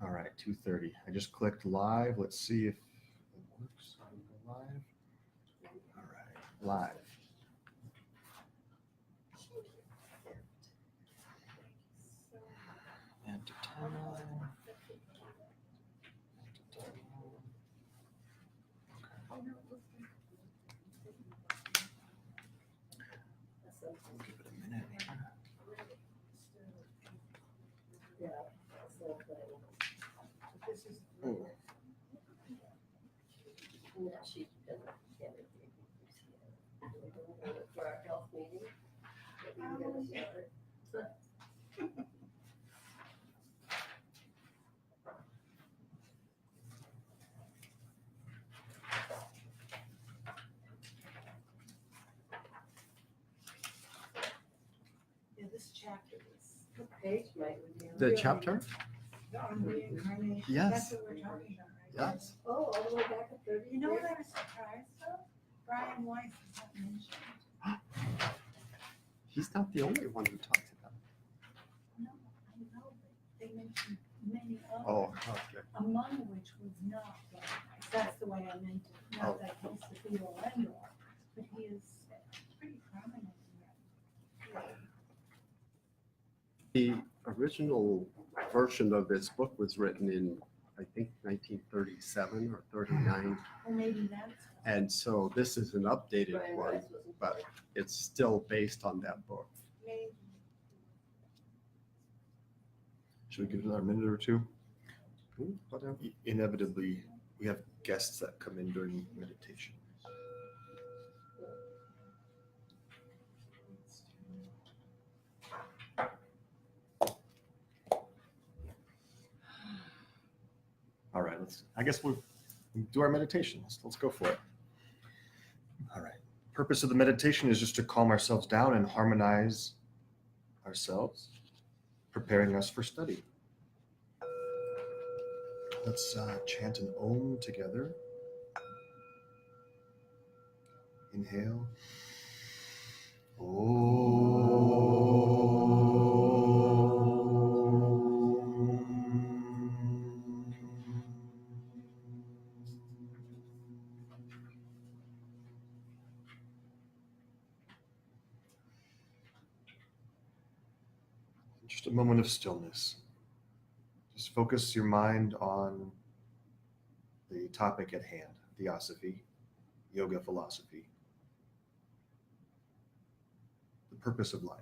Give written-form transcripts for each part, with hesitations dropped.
All right, 2:30. I just clicked live. Let's see if it works. I'll go live. All right, live. And to timeline. Give it a minute here. For our health meeting. Yeah, this chapter is What page might we be on? The chapter? on reincarnation. Yes. That's what we're talking about right Yes. Oh, all the way back to 30. now. You know what I was surprised of? Brian Weiss is not mentioned. He's not the only one who talks about it. No, I know, but they mentioned many others. Oh, okay. Among which was not Brian Weiss. That's the way I meant it. Not that he's the fetal lender, but he is pretty prominent in that. The original version of this book was written in, I think, 1937 or 39. Or maybe that's. And so this is an updated Brian one, Weiss wasn't but it's still based on that book. Maybe. Should we give it another minute or two? Whatever. Inevitably, we have guests that come in during meditation. All right, I guess we'll do our meditation. Let's go for it. All right. Purpose of the meditation is just to calm ourselves down and harmonize ourselves, preparing us for study. Let's chant an Om together. Inhale. Just a moment of stillness. Just focus your mind on the topic at hand, Theosophy, yoga philosophy, the purpose of life.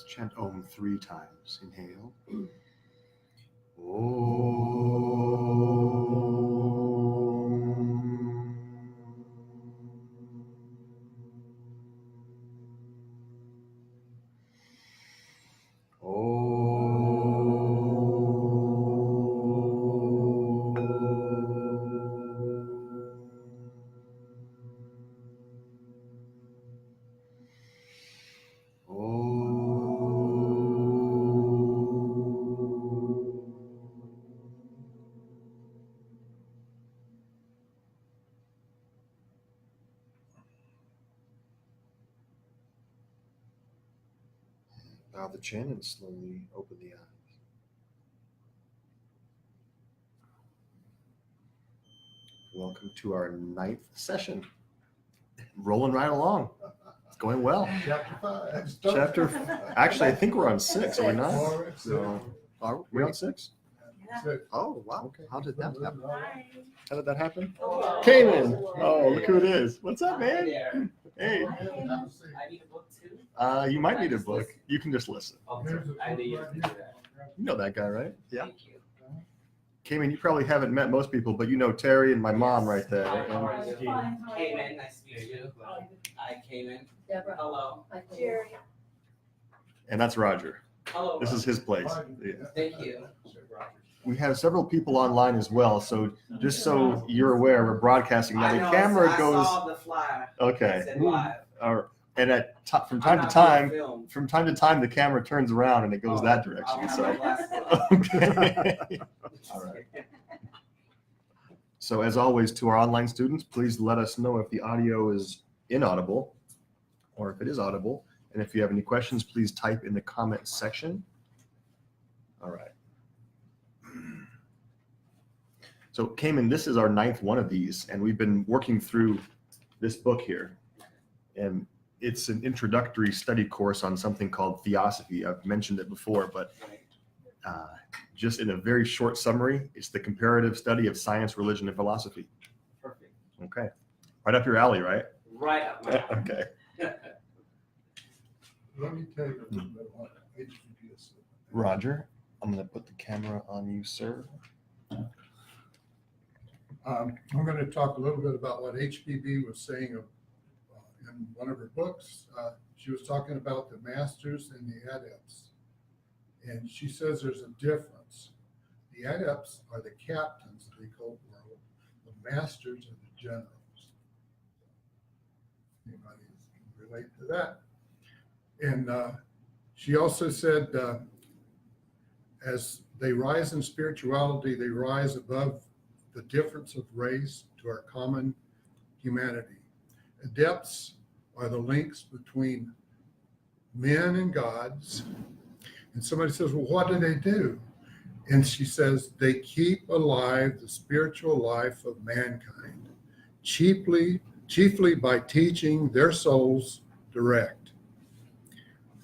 Let's chant Om 3 times. Inhale. Bow the chin and slowly open the eyes. Welcome to our 9th session. Rolling right along. It's going well. Chapter 5. Actually, I think we're on 6, are we not? Four, So, are we on 6? Oh, wow. Okay. How did that happen? Hi. How did that happen? Oh, Cayman. wow. Oh, look who it is. What's up, Hi man? there. Hey. I need a book too. You might need a Just book. listen. You can just listen. Oh, I knew you would do that. You know that guy, right? Yeah. Thank you. Cayman, you probably haven't met most people, but you know Terry and my mom right there. Hi, how And are you? Fine, how are you? Came in, nice to meet you. I came in. Deborah. Hello. I can- Jerry. and that's Roger. Hello. This is his place. Yeah. Thank you. We have several people online as well, so just so you're aware, we're broadcasting. Now I the know, camera I goes saw the flyer. okay, It said live. and from I'm time to not time, being filmed. the camera turns around and it goes Oh, that I'll direction. have So my glasses okay. on. All right. So as always, to our online students, please let us know if the audio is inaudible or if it is audible. And if you have any questions, please type in the comment section. All right. So Cayman, this is our 9th one of these, and we've been working through this book here. And it's an introductory study course on something called Theosophy. I've mentioned it before, but just in a very short summary, it's the comparative study of science, religion, and philosophy. Perfect. Okay. Right up your alley, right? Right up my alley. Okay. Let me tell you a little bit about HPB is. Roger, I'm going to put the camera on you, sir. I'm going to talk a little bit about what HPB was saying in one of her books. She was talking about the masters and the adepts. And she says there's a difference. The adepts are the captains of the occult world. The masters are the generals. Anybody can relate to that? And she also said, as they rise in spirituality, they rise above the difference of race to our common humanity. Adepts are the links between men and gods. And somebody says, well, what do they do? And she says, they keep alive the spiritual life of mankind, chiefly by teaching their souls direct.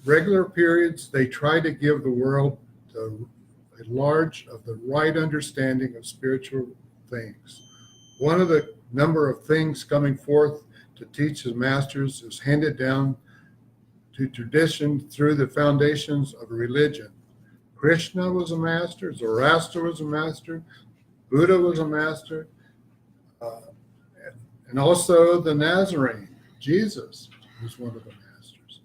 Regular periods, they try to give the world a large of the right understanding of spiritual things. One of the number of things coming forth to teach his masters is handed down to tradition through the foundations of religion. Krishna was a master, Zoroaster was a master, Buddha was a master, and also the Nazarene, Jesus, was one of the masters.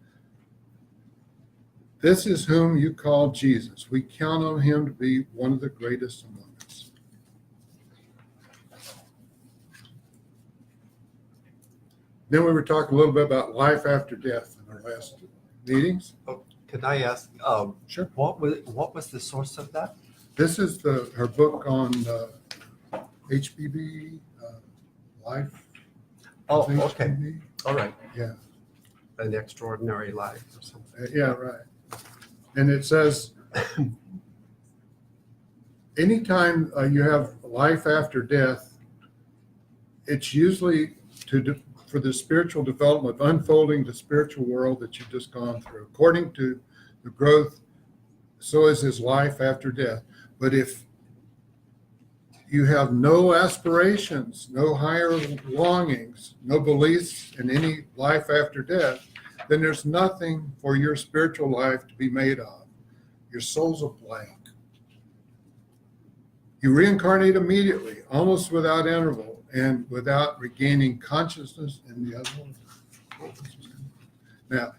This is whom you call Jesus. We count on him to be one of the greatest among us. Then we were talking a little bit about life after death in our last meetings. Could I ask, Sure. what was the source of that? This is her book on HPB, life. Oh, of okay. HPB. All right. Yeah. An Extraordinary Life or something. Yeah, right. And it says, anytime you have life after death, it's usually for the spiritual development, unfolding the spiritual world that you've just gone through. According to the growth, so is his life after death. But if you have no aspirations, no higher longings, no beliefs in any life after death, then there's nothing for your spiritual life to be made of. Your soul's a blank. You reincarnate immediately, almost without interval, and without regaining consciousness in the other one. Now,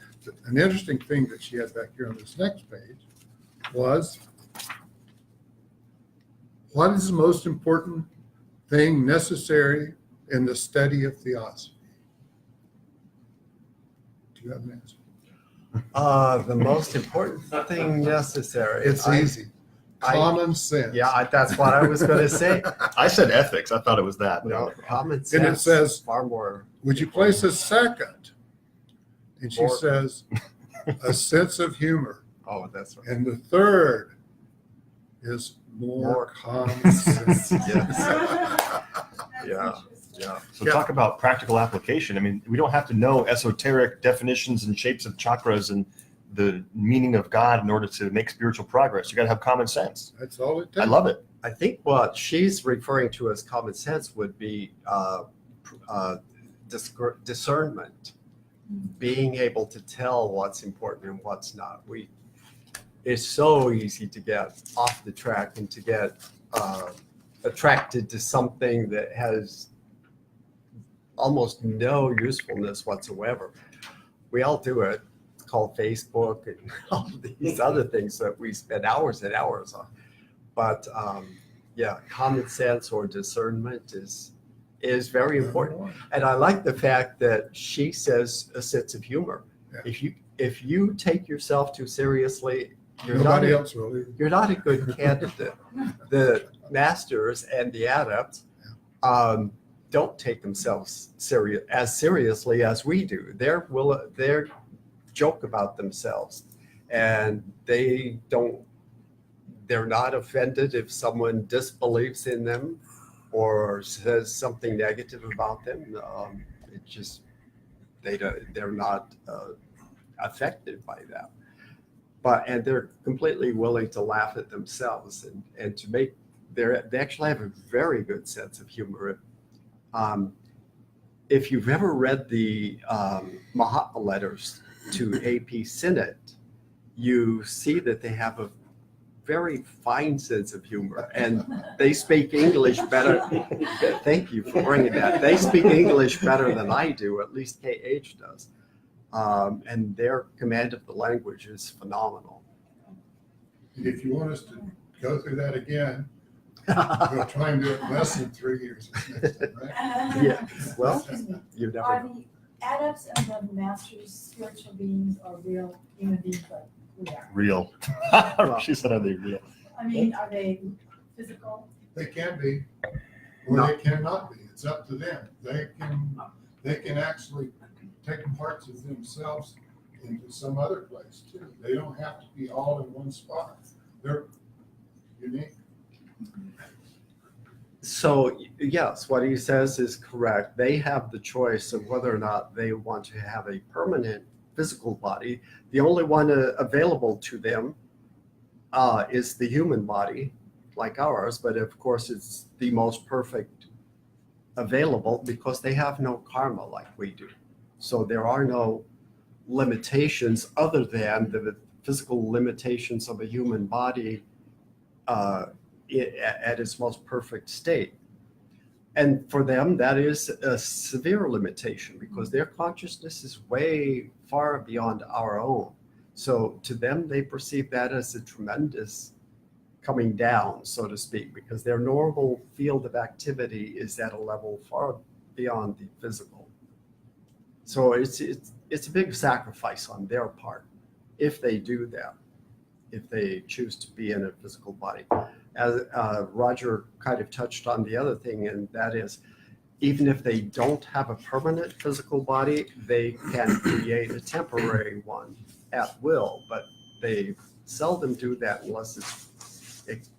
an interesting thing that she had back here on this next page was, what is the most important thing necessary in the study of Theosophy? Do you have an answer? The most important thing necessary. It's easy. Common sense. Yeah, that's what I was going to say. I said ethics. I thought it was that. No, common sense. And it says, far more. would you place a second? And she Or- says, a sense of humor. Oh, that's right. And the third is more common sense. Yes. Yeah. Yeah. So talk about practical application. I mean, we don't have to know esoteric definitions and shapes of chakras and the meaning of God in order to make spiritual progress. You got to have common sense. That's all it I takes. love it. I think what she's referring to as common sense would be discernment, being able to tell what's important and what's not. It's so easy to get off the track and to get attracted to something that has almost no usefulness whatsoever. We all do it. It's called Facebook and all these other things that we spend hours and hours on. But yeah, common sense or discernment is very important. And I like the fact that she says a sense of humor. Yeah. If you take yourself too seriously, Nobody else will either. you're not a good candidate. The masters and the adepts don't take themselves as seriously as we do. They're joke about themselves, and they're not offended if someone disbelieves in them or says something negative about them. It just they're not affected by that. And they're completely willing to laugh at themselves and to make they actually have a very good sense of humor. If you've ever read the Mahatma letters to AP Senate, you see that they have a very fine sense of humor, and they speak English better. Thank you for bringing that. They speak English better than I do, at least KH does. And their command of the language is phenomenal. If you want us to go through that again, we'll try and do it less than 3 years next time, right? Yeah, well, Excuse me. you never Are know. the adepts and the masters spiritual beings or real human beings like we are? Real. She said, are they real? I mean, are they physical? They can be, or No. they cannot be. It's up to them. They can actually take parts of themselves into some other place too. They don't have to be all in one spot. They're unique. So yes, what he says is correct. They have the choice of whether or not they want to have a permanent physical body. The only one available to them is the human body, like ours, but of course it's the most perfect available because they have no karma like we do. So there are no limitations other than the physical limitations of a human body at its most perfect state. And for them, that is a severe limitation because their consciousness is way far beyond our own. So to them, they perceive that as a tremendous coming down, so to speak, because their normal field of activity is at a level far beyond the physical. So it's a big sacrifice on their part if they do that, if they choose to be in a physical body. As Roger kind of touched on the other thing, and that is, even if they don't have a permanent physical body, they can create a temporary one at will, but they seldom do that unless it's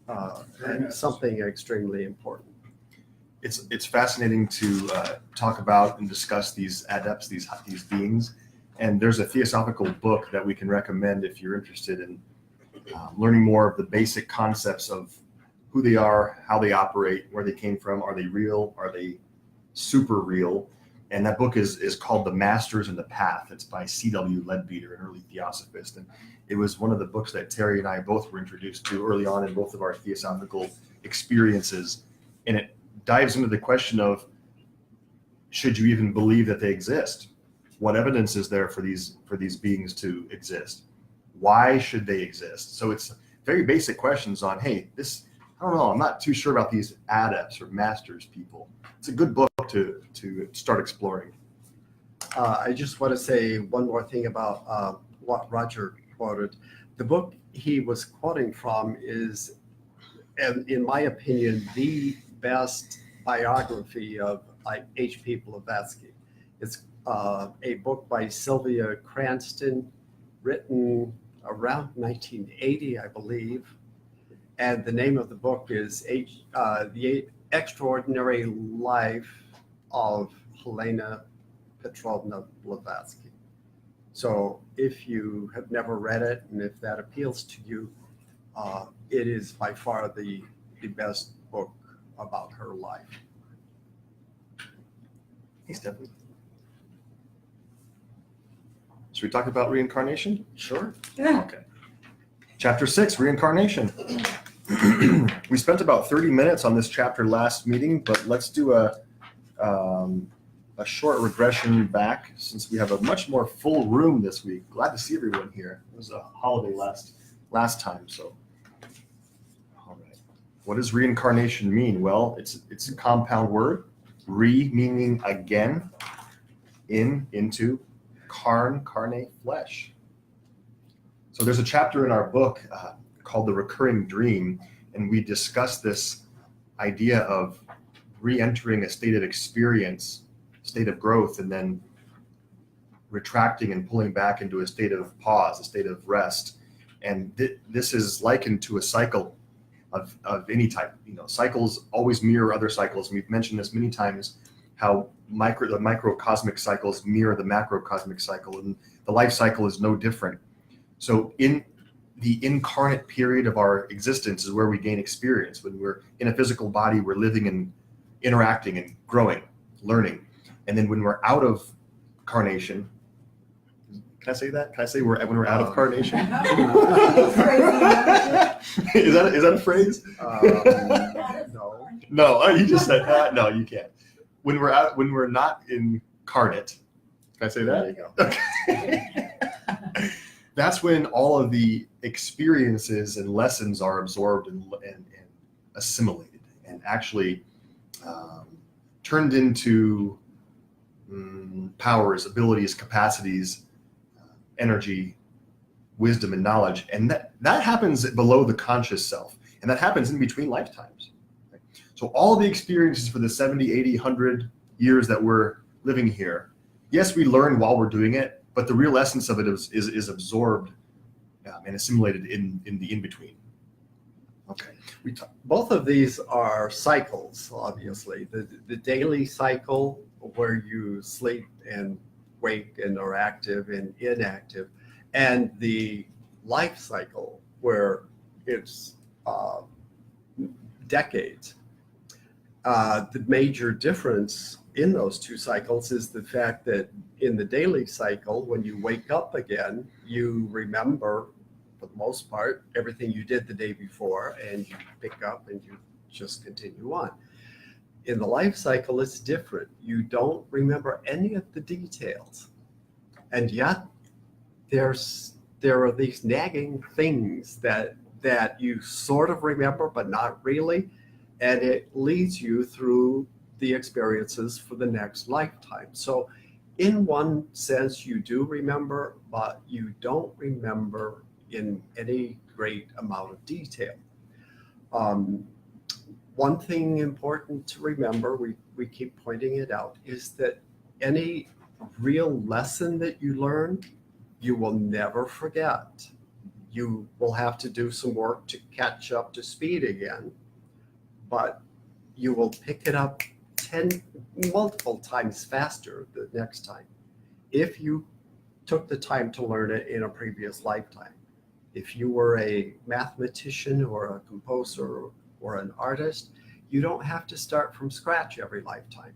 something extremely important. It's fascinating to talk about and discuss these adepts, these beings. And there's a theosophical book that we can recommend if you're interested in learning more of the basic concepts of who they are, how they operate, where they came from. Are they real? Are they super real? And that book is called The Masters and the Path. It's by C.W. Leadbeater, an early theosophist. And it was one of the books that Terry and I both were introduced to early on in both of our theosophical experiences. And it dives into the question of, should you even believe that they exist? What evidence is there for these beings to exist? Why should they exist? So it's very basic questions on, hey, I don't know, I'm not too sure about these adepts or masters people. It's a good book to start exploring. I just want to say one more thing about what Roger quoted. The book he was quoting from is, in my opinion, the best biography of H.P. Blavatsky. It's a book by Sylvia Cranston, written around 1980, I believe. And the name of the book is The Extraordinary Life of Helena Petrovna Blavatsky. So if you have never read it, and if that appeals to you, it is by far the best book about her life. Hey, Stephanie. Should we talk about reincarnation? Sure. Okay. Chapter 6, reincarnation. We spent about 30 minutes on this chapter last meeting, but let's do a short regression back since we have a much more full room this week. Glad to see everyone here. It was a holiday last time, so. All right. What does reincarnation mean? Well, it's a compound word. Re meaning again, into, carne, flesh. So there's a chapter in our book called The Recurring Dream, and we discuss this idea of re-entering a state of experience, state of growth, and then retracting and pulling back into a state of pause, a state of rest. And this is likened to a cycle of any type. Cycles always mirror other cycles. And we've mentioned this many times, how the microcosmic cycles mirror the macrocosmic cycle, and the life cycle is no different. So in the incarnate period of our existence is where we gain experience. When we're in a physical body, we're living and interacting and growing, learning. And then when we're out of carnation, can I say that? Can I say when we're out of carnation? Is that a phrase? No. No, you just said that. No, you can't. When we're not incarnate, can I say There that? you go. Okay. That's when all of the experiences and lessons are absorbed and assimilated and actually turned into powers, abilities, capacities, energy, wisdom, and knowledge. And that happens below the conscious self. And that happens in between lifetimes. So all the experiences for the 70, 80, 100 years that we're living here, yes, we learn while we're doing it, but the real essence of it is absorbed and assimilated in the in-between. Okay. Both of these are cycles, obviously. The daily cycle, where you sleep and wake and are active and inactive, and the life cycle, where it's decades. The major difference in those two cycles is the fact that in the daily cycle, when you wake up again, you remember, for the most part, everything you did the day before, and you pick up and you just continue on. In the life cycle, it's different. You don't remember any of the details. And yet, there are these nagging things that you sort of remember, but not really. And it leads you through the experiences for the next lifetime. So in one sense, you do remember, but you don't remember in any great amount of detail. One thing important to remember, we keep pointing it out, is that any real lesson that you learn, you will never forget. You will have to do some work to catch up to speed again, but you will pick it up multiple times faster the next time if you took the time to learn it in a previous lifetime. If you were a mathematician or a composer or an artist, you don't have to start from scratch every lifetime.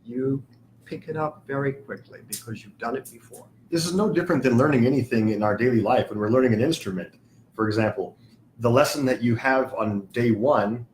You pick it up very quickly because you've done it before. This is no different than learning anything in our daily life. When we're learning an instrument, for example, the lesson that you have on day one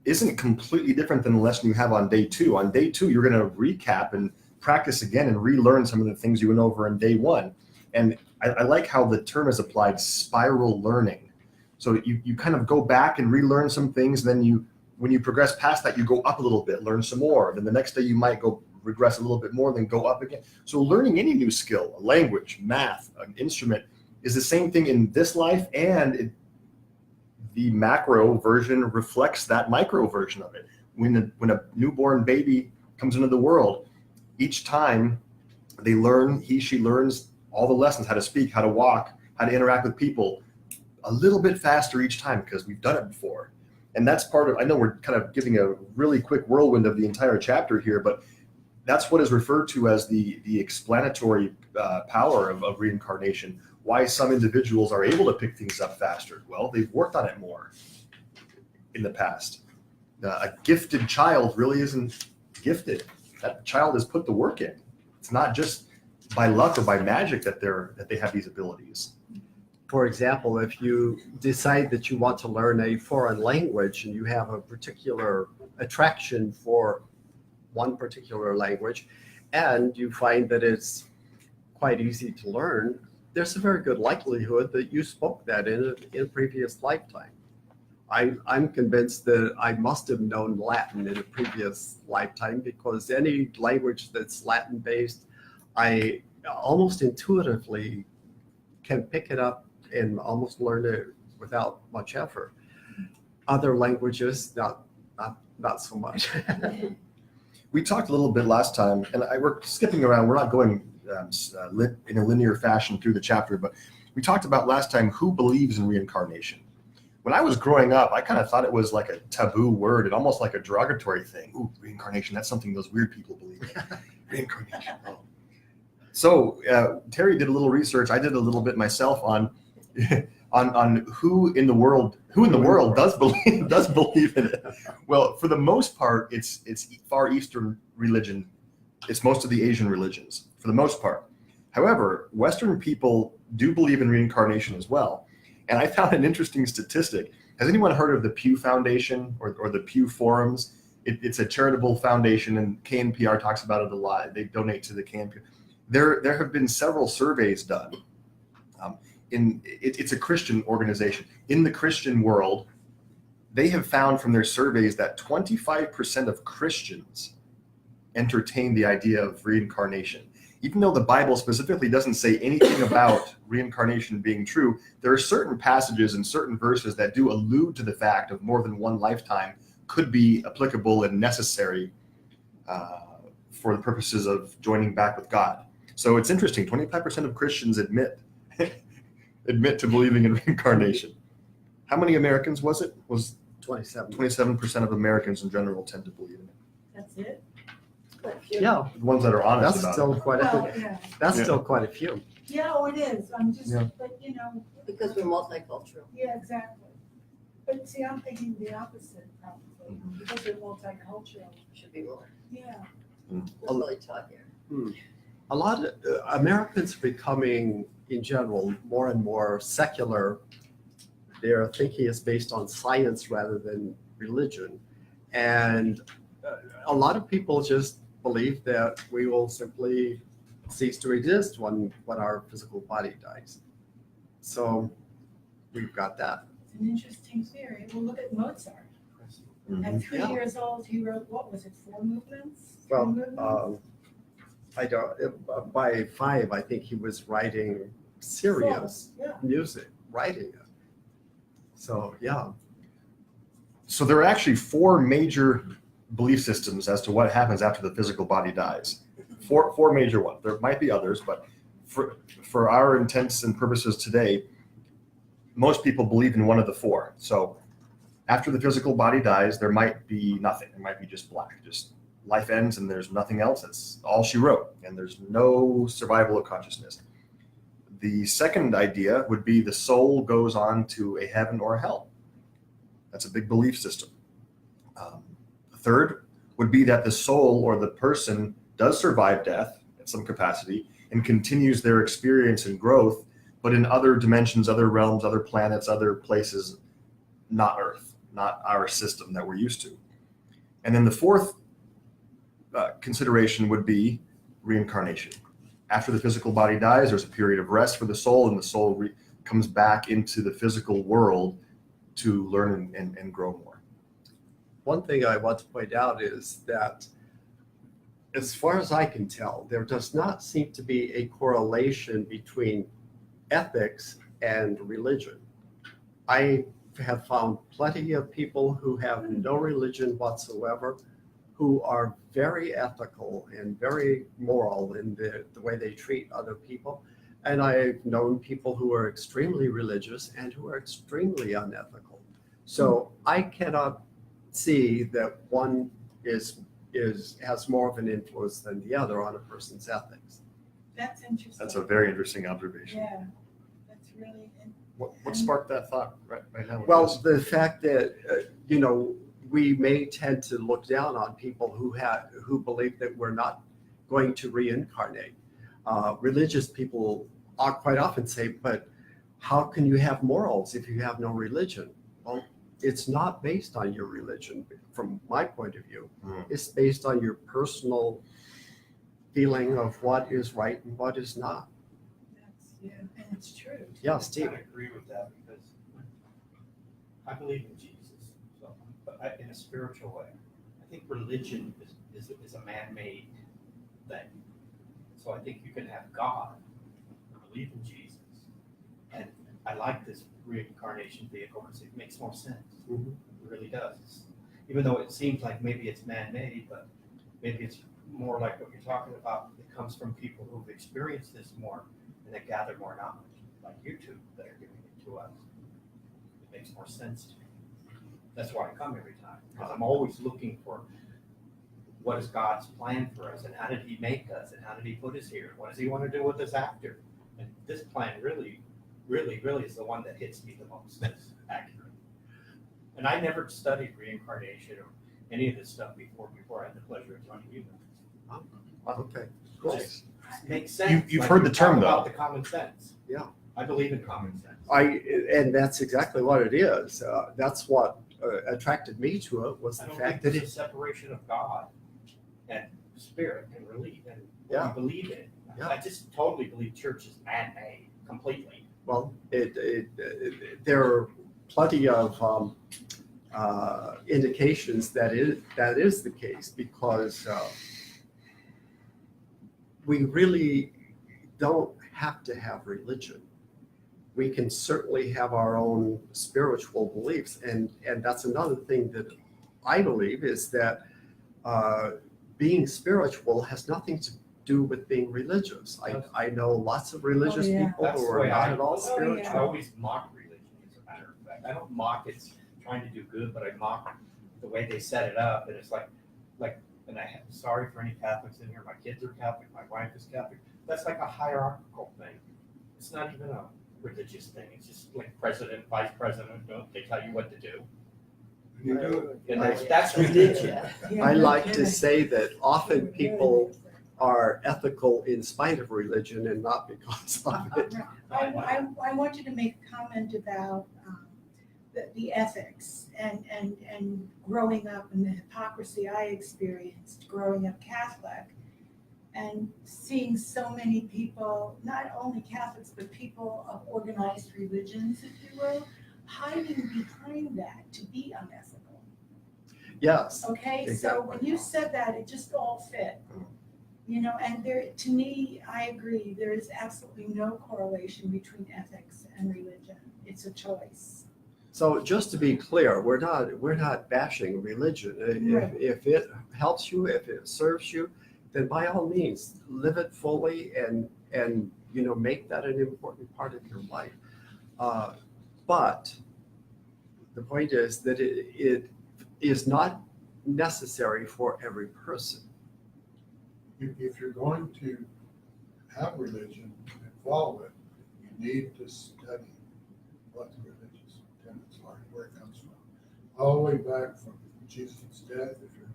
isn't completely different than the lesson you have on day two. On day two, you're going to recap and practice again and relearn some of the things you went over in day one. And I like how the term is applied, spiral learning. So you kind of go back and relearn some things. Then when you progress past that, you go up a little bit, learn some more. Then the next day you might regress a little bit more, then go up again. So learning any new skill, a language, math, an instrument, is the same thing in this life, and the macro version reflects that micro version of it. When a newborn baby comes into the world, each time they learn, she learns all the lessons, how to speak, how to walk, how to interact with people, a little bit faster each time because we've done it before. And that's part of, I know we're kind of giving a really quick whirlwind of the entire chapter here, but that's what is referred to as the explanatory power of reincarnation. Why some individuals are able to pick things up faster? Well, they've worked on it more in the past. A gifted child really isn't gifted. That child has put the work in. It's not just by luck or by magic that they have these abilities. For example, if you decide that you want to learn a foreign language and you have a particular attraction for one particular language, and you find that it's quite easy to learn, there's a very good likelihood that you spoke that in a previous lifetime. I'm convinced that I must have known Latin in a previous lifetime, because any language that's Latin-based, I almost intuitively can pick it up and almost learn it without much effort. Other languages, not so much. We talked a little bit last time, and we're skipping around. We're not going in a linear fashion through the chapter, but we talked about last time who believes in reincarnation. When I was growing up, I kind of thought it was like a taboo word and almost like a derogatory thing. Ooh, reincarnation, that's something those weird people believe in. Reincarnation. Oh. So Terry did a little research. I did a little bit myself on who in the world does believe in it. Well, for the most part, it's Far Eastern religion. It's most of the Asian religions, for the most part. However, Western people do believe in reincarnation as well. And I found an interesting statistic. Has anyone heard of the Pew Foundation or the Pew Forums? It's a charitable foundation, and KNPR talks about it a lot. They donate to the KNPR. There have been several surveys done. It's a Christian organization. In the Christian world, they have found from their surveys that 25% of Christians entertain the idea of reincarnation. Even though the Bible specifically doesn't say anything about reincarnation being true, there are certain passages and certain verses that do allude to the fact of more than one lifetime could be applicable and necessary for the purposes of joining back with God. So it's interesting. 25% of Christians admit to believing in reincarnation. How many Americans was it? Was 27% of Americans in general tend to believe in it. That's it? Yeah, The ones that are honest that's about still it. quite Well, a yeah. that's Yeah. still quite a few. Yeah, oh, it is. I'm just, Yeah. but Because we're multicultural. yeah, exactly. But see, I'm thinking the opposite probably, because we're multicultural. Should be more. Yeah. That's really taught here. A lot of Americans are becoming, in general, more and more secular. Their thinking is based on science rather than religion. And a lot of people just believe that we will simply cease to exist when our physical body dies. So we've got that. It's an interesting theory. Well, look at Mozart. Mhm. At 3 Yeah. years old, he wrote, what was it, 4 movements? 3 Well, movements? I don't. By 5, I think he was writing serious Yeah. music, writing it. So yeah, So there are actually 4 major belief systems as to what happens after the physical body dies. Four major ones. There might be others, but for our intents and purposes today, most people believe in one of the 4. So after the physical body dies, there might be nothing. It might be just black. Just life ends and there's nothing else. That's all she wrote. And there's no survival of consciousness. The second idea would be the soul goes on to a heaven or a hell. That's a big belief system. The third would be that the soul or the person does survive death at some capacity and continues their experience and growth, but in other dimensions, other realms, other planets, other places, not Earth, not our system that we're used to. And then the fourth consideration would be reincarnation. After the physical body dies, there's a period of rest for the soul, and the soul comes back into the physical world to learn and grow more. one thing I want to point out is that, as far as I can tell, there does not seem to be a correlation between ethics and religion. I have found plenty of people who have no religion whatsoever, who are very ethical and very moral in the way they treat other people. And I've known people who are extremely religious and who are extremely unethical. So I cannot see that one is has more of an influence than the other on a person's ethics. That's interesting. That's a very interesting observation. Yeah, that's really, What sparked that thought right now? with Well, this? the fact that we may tend to look down on people who believe that we're not going to reincarnate. Religious people quite often say, "But how can you have morals if you have no religion?" Well, it's not based on your religion, from my point of view. It's based on your personal feeling of what is right and what is not. yeah, and it's true. Yeah, I Steve. kind of agree with that because I believe in Jesus, so, but in a spiritual way. I think religion is a man-made thing. So I think you can have God, believe in Jesus, and I like this reincarnation vehicle because it makes more sense. Mhm. It really does. Even though it seems like maybe it's man-made, but maybe it's more like what you're talking about. It comes from people who've experienced this more and they gather more knowledge, like you two that are giving it to us. It makes more sense to me. That's why I come every time, because I'm always looking for what is God's plan for us, and how did He make us, and how did He put us here, and what does He want to do with us after? And this plan really is the one that hits me the most. It's accurate. And I never studied reincarnation or any of this stuff before I had the pleasure of joining you guys. Okay, cool. Just makes sense. You've Like heard the you talk term, about though. the common sense. Yeah. I believe in common sense. And that's exactly what it is. That's what attracted me to it, was I the don't fact think that there's a separation of God and spirit and relief and Yeah. what we believe in. Yeah. I just totally believe church is man-made completely. there are plenty of indications that is the case, because we really don't have to have religion. We can certainly have our own spiritual beliefs, and that's another thing that I believe, is that being spiritual has nothing to do with being religious. I know lots of religious Oh, yeah. people That's who the are way not I, at all Oh, yeah. I spiritual. always mock religion, as a matter of fact. I don't mock it's trying to do good, but I mock the way they set it up. And it's like, and I'm sorry for any Catholics in here. My kids are Catholic. My wife is Catholic. That's like a hierarchical thing. It's not even a religious thing. It's just like president, vice president. Don't they tell you what to do? You do it. And that's religion. Yeah, I no like to kidding. say that often Really people different. are ethical in spite of religion and not because of it. I want you to make a comment about the ethics and growing up, and the hypocrisy I experienced growing up Catholic, and seeing so many people, not only Catholics, but people of organized religions, if you will, hiding behind that to be unethical. Yes, Okay, so when you said that, it just all fit. And there, to me, I agree, there is absolutely no correlation between ethics and religion. It's a choice. so just to be clear, we're not bashing religion. Right. If it helps you, if it serves you, then by all means, live it fully and make that an important part of your life. But the point is that it is not necessary for every person. If you're going to have religion and follow it, you need to study what the religious tenets are, where it comes from. All the way back from Jesus' death, if you're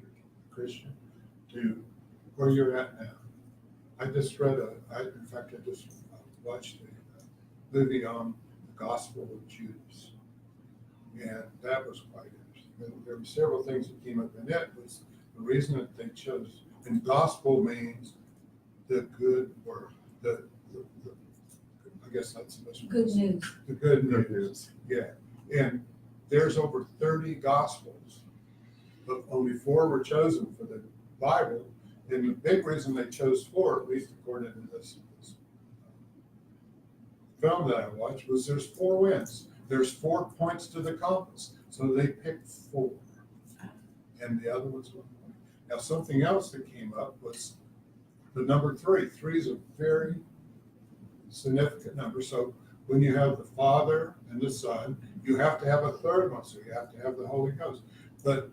a Christian, to where you're at now. I just watched a movie on the Gospel of Judas. And that was quite interesting. There were several things that came up, and that was the reason that they chose. And gospel means the good word, I guess that's the best. Good news. The good news, yeah. And there's over 30 gospels, but only 4 were chosen for the Bible. And the big reason they chose 4, at least according to this film that I watched, was there's 4 winds. There's 4 points to the compass. So they picked 4. And the other ones were 1. Now, something else that came up was the number 3. 3 is a very significant number. So when you have the Father and the Son, you have to have a third one. So you have to have the Holy Ghost. But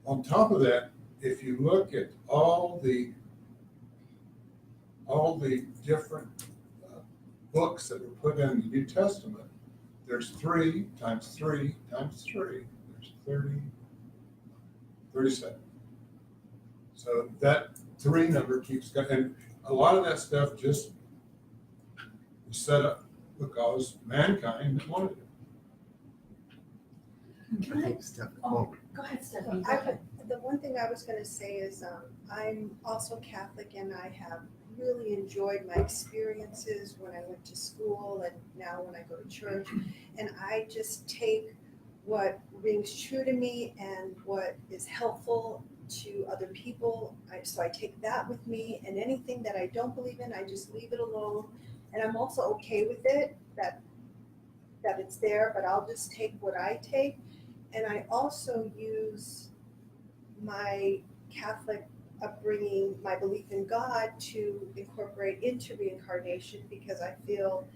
On top of that, if you look at all the different books that were put in the New Testament, there's 3 times 3 times 3. There's 37. So that 3 number keeps going. And a lot of that stuff just was set up because mankind wanted it. I think Steph, Go ahead, Stephanie. The one thing I was going to say is I'm also Catholic, and I have really enjoyed my experiences when I went to school and now when I go to church. And I just take what rings true to me and what is helpful to other people. So I take that with me, and anything that I don't believe in, I just leave it alone. And I'm also okay with it, that it's there, but I'll just take what I take. And I also use my Catholic upbringing, my belief in God, to incorporate into reincarnation, because I feel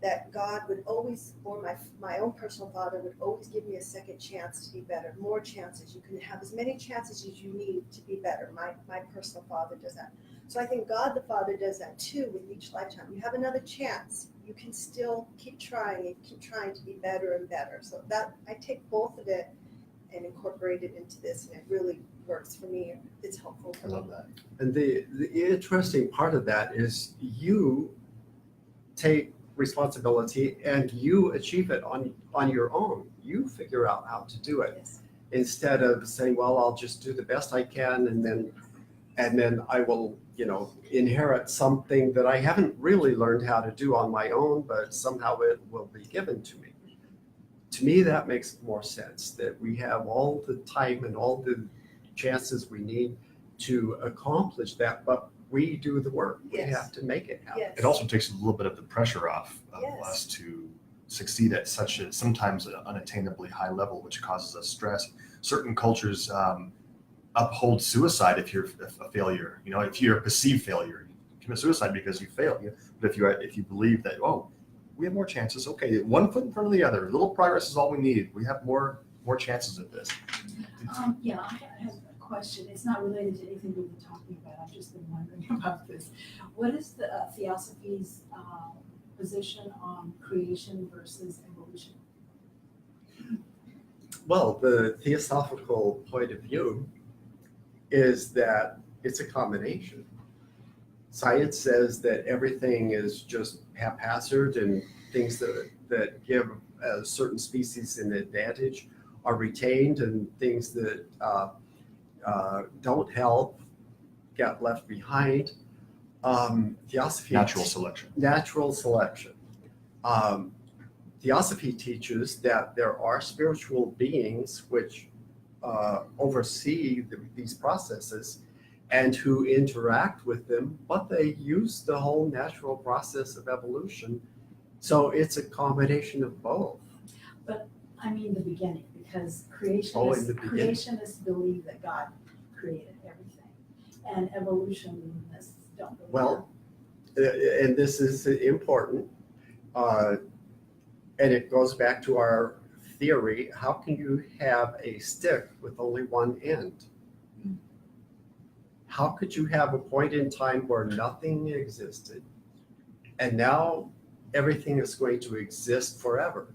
that God would always, or my own personal father would always give me a second chance to be better, more chances. You can have as many chances as you need to be better. My personal father does that. So I think God the Father does that too with each lifetime. You have another chance. You can still keep trying and keep trying to be better and better. So that I take both of it and incorporate it into this, and it really works for me. It's helpful for I me. love that. and the interesting part of that is you take responsibility and you achieve it on your own. You figure out how to do it Yes. instead of saying, well, I'll just do the best I can, and then I will, inherit something that I haven't really learned how to do on my own, but somehow it will be given to me. To me, that makes more sense, that we have all the time and all the chances we need to accomplish that, but we do the work. We Yes. have to make it happen. Yes. It also takes a little bit of the pressure off of Yes. us to succeed at such a sometimes unattainably high level, which causes us stress. Certain cultures uphold suicide if you're a failure. If you're a perceived failure, you commit suicide because you failed. But if you believe that, we have more chances. Okay, one foot in front of the other. Little progress is all we need. We have more chances at this. Yeah, I have a question. It's not related to anything we've been talking about. I've just been wondering about this. What is the Theosophy's position on creation versus evolution? Well, the theosophical point of view is that it's a combination. Science says that everything is just haphazard, and things that give a certain species an advantage are retained, and things that don't help get left behind. Theosophy Natural selection. Theosophy teaches that there are spiritual beings which oversee these processes and who interact with them, but they use the whole natural process of evolution. So it's a combination of both. But I mean the beginning, because In the beginning. creationists believe that God created everything, and evolutionists don't believe Well, and this is important, and it goes back to our theory. How can you have a stick with only one end? How could you have a point in time where nothing existed, and now everything is going to exist forever?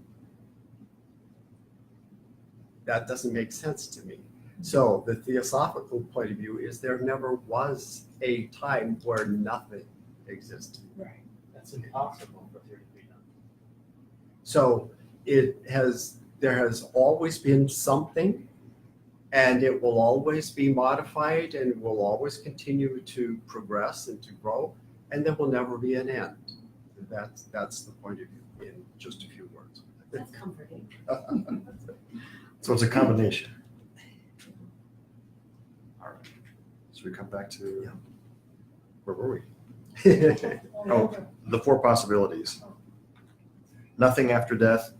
That doesn't make sense to me. So the theosophical point of view is there never was a time where nothing existed. Right. That's impossible for there to be done. So there has always been something, and it will always be modified, and will always continue to progress and to grow, and there will never be an end. That's the point of view in just a few words. That's comforting. So it's a combination. All right. So we come back to, where were we? Oh, the 4 possibilities. Nothing after death.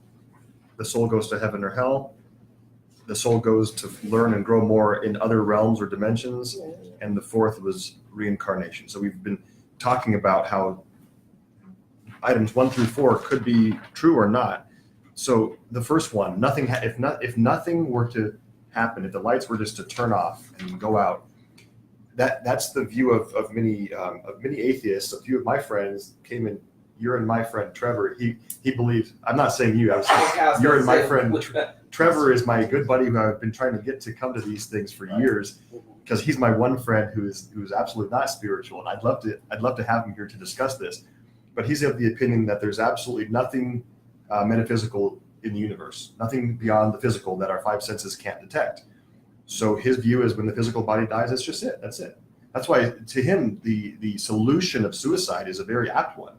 The soul goes to heaven or hell. The soul goes to learn and grow more in other realms or dimensions. And the 4th was reincarnation. So we've been talking about how items 1 through 4 could be true or not. So the first one, if nothing were to happen, if the lights were just to turn off and go out, that's the view of many atheists. A few of my friends came in. You're and my friend Trevor. He believes. I'm not saying you. I was saying you're and my friend Trevor is my good buddy who I've been trying to get to come to these things for years, because he's my one friend who's absolutely not spiritual, and I'd love to have him here to discuss this. But he's of the opinion that there's absolutely nothing metaphysical in the universe, nothing beyond the physical that our five senses can't detect. So his view is when the physical body dies, that's just it. That's it. That's why to him the solution of suicide is a very apt one.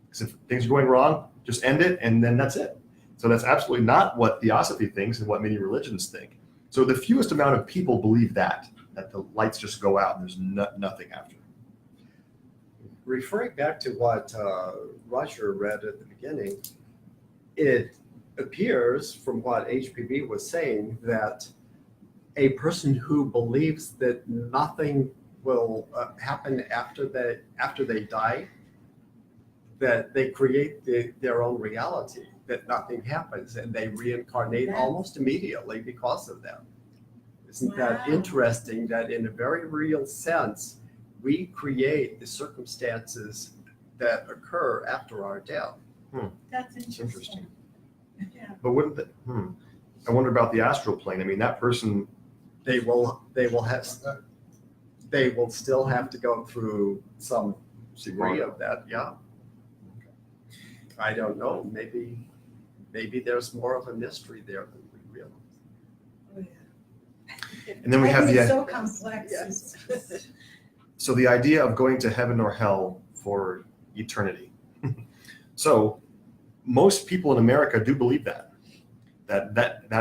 Because if things are going wrong, just end it, and then that's it. So that's absolutely not what Theosophy thinks and what many religions think. So the fewest amount of people believe that the lights just go out and there's nothing after. Referring back to what Roger read at the beginning, it appears from what HPB was saying that a person who believes that nothing will happen after they die, that they create their own reality, that nothing happens, and they reincarnate almost immediately because of that. Isn't that interesting that in a very real sense, we create the circumstances that occur after our death? That's It's interesting. interesting. Yeah. But wouldn't that, I wonder about the astral plane. I mean, that person, They will still have to go through some degree of that, yeah. I don't know, maybe there's more of a mystery there than we realize. Oh, yeah. and then we have It's the so complex. Yes. It's just- so the idea of going to heaven or hell for eternity. So most people in America do believe that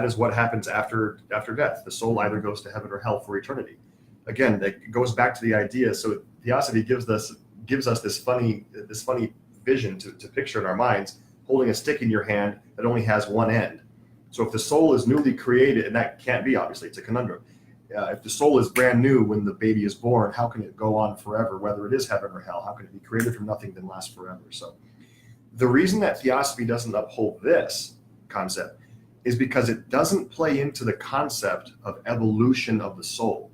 is what happens after death. The soul either goes to heaven or hell for eternity. Again, that goes back to the idea. So Theosophy gives us this funny vision to picture in our minds, holding a stick in your hand that only has one end. So if the soul is newly created, and that can't be, obviously, it's a conundrum. If the soul is brand new when the baby is born, how can it go on forever, whether it is heaven or hell? How can it be created from nothing then last forever? So the reason that Theosophy doesn't uphold this concept is because it doesn't play into the concept of evolution of the soul.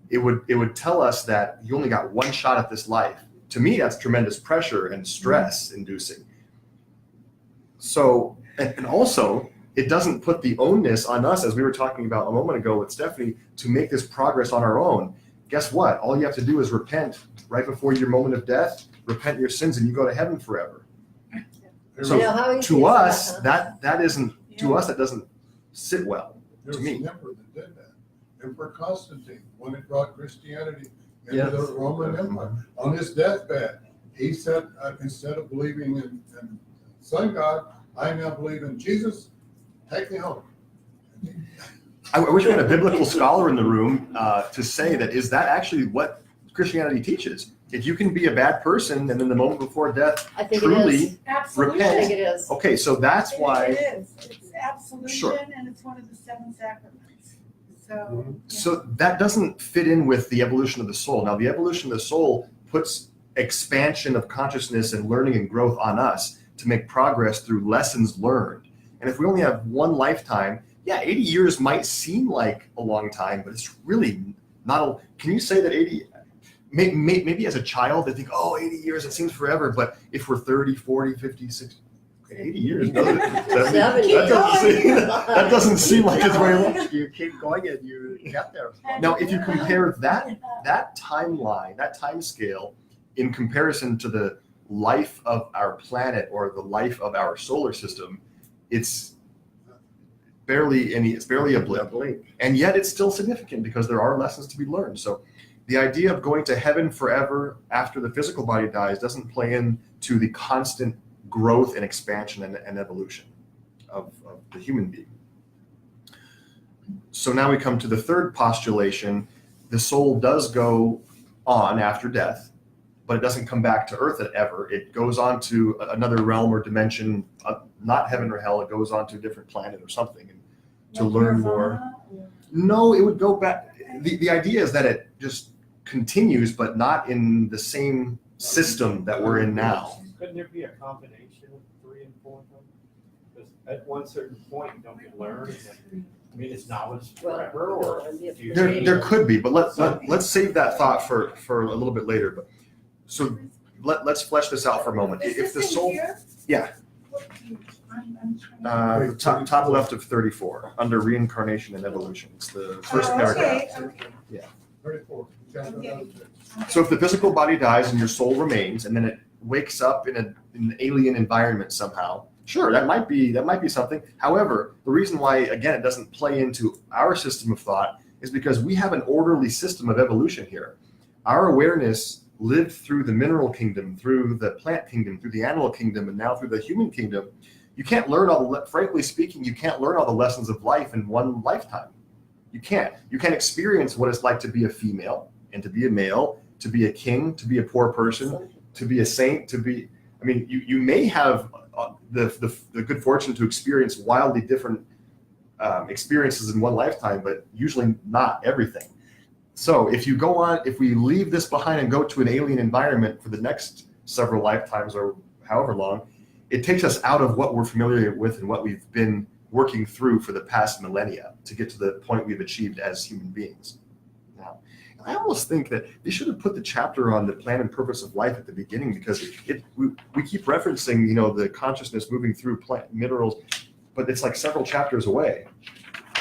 It would tell us that you only got one shot at this life. To me, that's tremendous pressure and stress inducing. So, and also, it doesn't put the onus on us, as we were talking about a moment ago with Stephanie, to make this progress on our own. Guess what? All you have to do is repent right before your moment of death, repent your sins, and you go to heaven forever. So You know, how easy to is us, that, huh? that isn't, to us, that doesn't sit well. There was me. an emperor that did that. Emperor Constantine, when it brought Christianity into Yes. the Roman Empire. On his deathbed, he said, instead of believing in sun God, I now believe in Jesus. Take me home. I wish we had a biblical scholar in the room to say that is that actually what Christianity teaches? If you can be a bad person and then the moment before death I think it truly is. Absolutely. I repent. think it is. Okay, so that's It why. is. It's absolution, Sure. and it's one of the 7 sacraments. So. yeah. So that doesn't fit in with the evolution of the soul. Now, the evolution of the soul puts expansion of consciousness and learning and growth on us to make progress through lessons learned. And if we only have one lifetime, 80 years might seem like a long time, but it's really not. Can you say that 80? Maybe as a child, they think, 80 years, it seems forever. But if we're 30, 40, 50, 60, 80 years, doesn't it? 70. That doesn't seem like it's very long. You keep going and you get there. Now, if you compare that timeline, that time scale, in comparison to the life of our planet or the life of our solar system, it's barely a blip. And yet it's still significant because there are lessons to be learned. So the idea of going to heaven forever after the physical body dies doesn't play into the constant growth and expansion and evolution of the human being. So now we come to the third postulation. The soul does go on after death, but it doesn't come back to earth ever. It goes on to another realm or dimension, not heaven or hell. It goes on to a different planet or something to Like learn Nirvana, more. or- No, it would go back. The idea is that it just continues, but not in the same system that we're in now. Couldn't there be a combination of 3 and 4 though? Because at one certain point, don't you learn? I mean, it's now it's Well, forever or. no, and if- There could be, but let's save that thought for a little bit later. But so let's flesh this out for a moment. Is If the this in soul, here? yeah. What page? I'm trying to. Top left of 34 under reincarnation and evolution. It's the first Oh, paragraph. okay. 34. You got Okay. another page. So if the physical body dies and your soul remains, and then it wakes up in an alien environment somehow, sure, that might be something. However, the reason why, again, it doesn't play into our system of thought is because we have an orderly system of evolution here. Our awareness lived through the mineral kingdom, through the plant kingdom, through the animal kingdom, and now through the human kingdom. You can't learn frankly speaking, you can't learn all the lessons of life in one lifetime. You can't. You can experience what it's like to be a female and to be a male, to be a king, to be a poor person, to be a saint, you may have the good fortune to experience wildly different experiences in one lifetime, but usually not everything. So if we leave this behind and go to an alien environment for the next several lifetimes or however long, it takes us out of what we're familiar with and what we've been working through for the past millennia to get to the point we've achieved as human beings. Now, I almost think that they should have put the chapter on the plan and purpose of life at the beginning, because we keep referencing, the consciousness moving through plant minerals, but it's like several chapters away.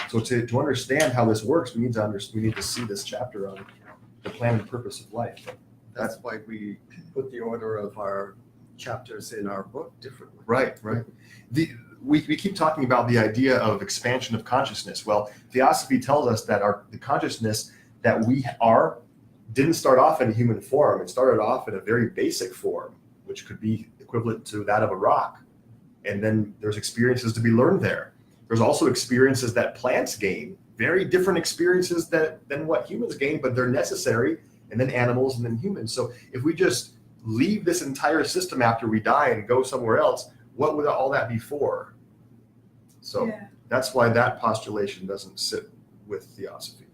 So to understand how this works, we need to see this chapter on the plan and purpose of life. That's why we put the order of our chapters in our book differently. Right. We keep talking about the idea of expansion of consciousness. Well, Theosophy tells us that the consciousness that we are didn't start off in a human form. It started off in a very basic form, which could be equivalent to that of a rock. And then there's experiences to be learned there. There's also experiences that plants gain, very different experiences than what humans gain, but they're necessary, and then animals and then humans. So if we just leave this entire system after we die and go somewhere else, what would all that be for? So Yeah. that's why that postulation doesn't sit with Theosophy.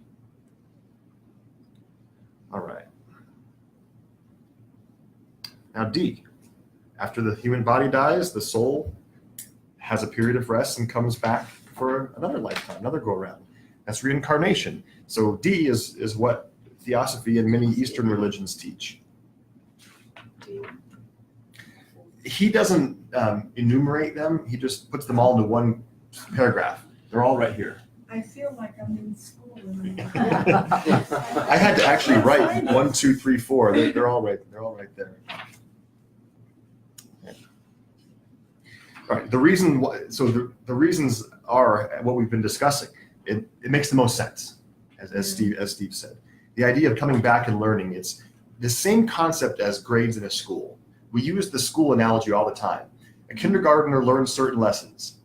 All right. Now D, after the human body dies, the soul has a period of rest and comes back for another lifetime, another go around. That's reincarnation. So D is what Theosophy and many Eastern religions teach. He doesn't enumerate them. He just puts them all into one paragraph. They're all right here. I feel like I'm in school. I had to actually write 1, 2, 3, 4. They're all right. They're all right there. All right. The reasons are what we've been discussing. It makes the most sense, as Steve said. The idea of coming back and learning. It's the same concept as grades in a school. We use the school analogy all the time. A kindergartner learns certain lessons.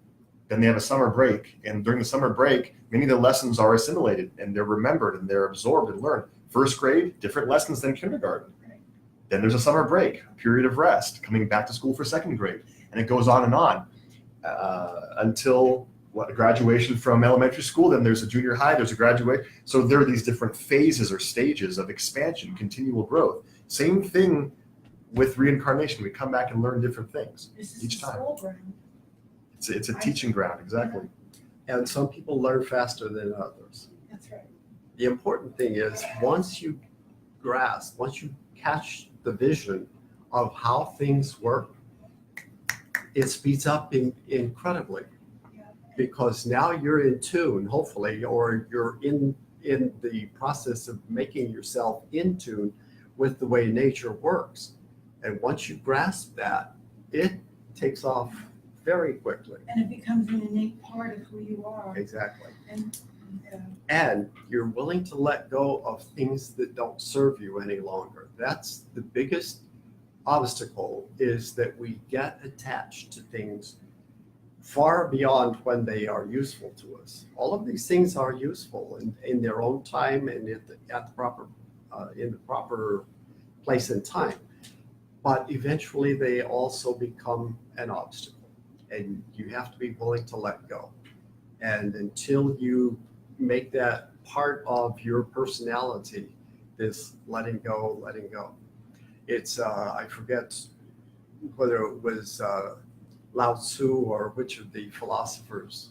Then they have a summer break, and during the summer break, many of the lessons are assimilated and they're remembered and they're absorbed and learned. First grade, different lessons than kindergarten. Then there's a summer break, a period of rest, coming back to school for second grade, and it goes on and on until graduation from elementary school. Then there's a junior high, there's a graduate. So there are these different phases or stages of expansion, continual growth. Same thing with reincarnation. We come back and learn different things each time. School ground. It's a teaching ground, exactly. And some people learn faster than others. That's right. The important thing is once you catch the vision of how things work, it speeds up incredibly. Yeah. Because now you're in tune, hopefully, or you're in the process of making yourself in tune with the way nature works. And once you grasp that, it takes off very quickly. And it becomes an innate part of who you are. Exactly. And you're willing to let go of things that don't serve you any longer. That's the biggest obstacle, is that we get attached to things far beyond when they are useful to us. All of these things are useful in their own time and in the proper place and time. But eventually they also become an obstacle, and you have to be willing to let go. And until you make that part of your personality, this letting go. It's, I forget whether it was Lao Tzu or which of the philosophers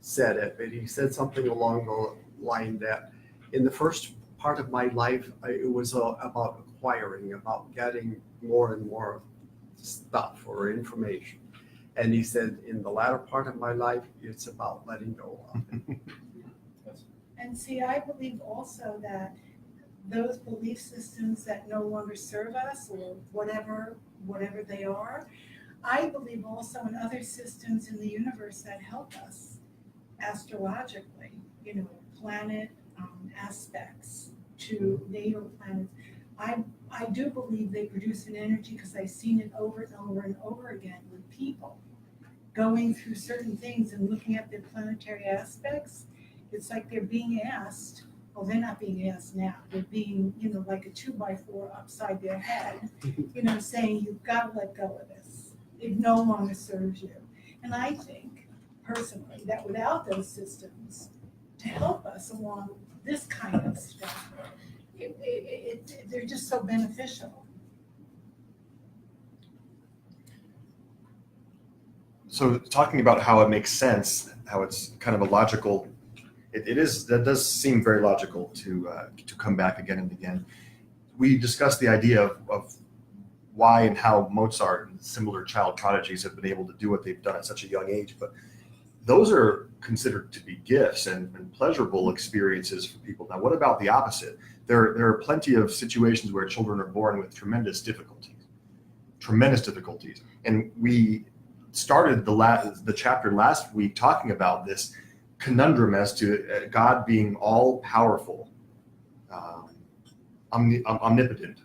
said it, but he said something along the line that in the first part of my life, it was about acquiring, about getting more and more stuff or information. And he said, in the latter part of my life, it's about letting go of it. And see, I believe also that those belief systems that no longer serve us or whatever they are, I believe also in other systems in the universe that help us astrologically, planet aspects to natal planets. I do believe they produce an energy because I've seen it over and over and over again with people going through certain things and looking at their planetary aspects. It's like they're being asked, well, they're not being asked now. They're being, like a 2x4 upside their head, saying you've got to let go of this. It no longer serves you. And I think, personally, that without those systems to help us along this kind of stuff, they're just so beneficial. So talking about how it makes sense, how it's kind of a logical, that does seem very logical to come back again and again. We discussed the idea of why and how Mozart and similar child prodigies have been able to do what they've done at such a young age, but those are considered to be gifts and pleasurable experiences for people. Now, what about the opposite? There are plenty of situations where children are born with tremendous difficulties, and we started the chapter last week talking about this conundrum as to God being all powerful, omnipotent,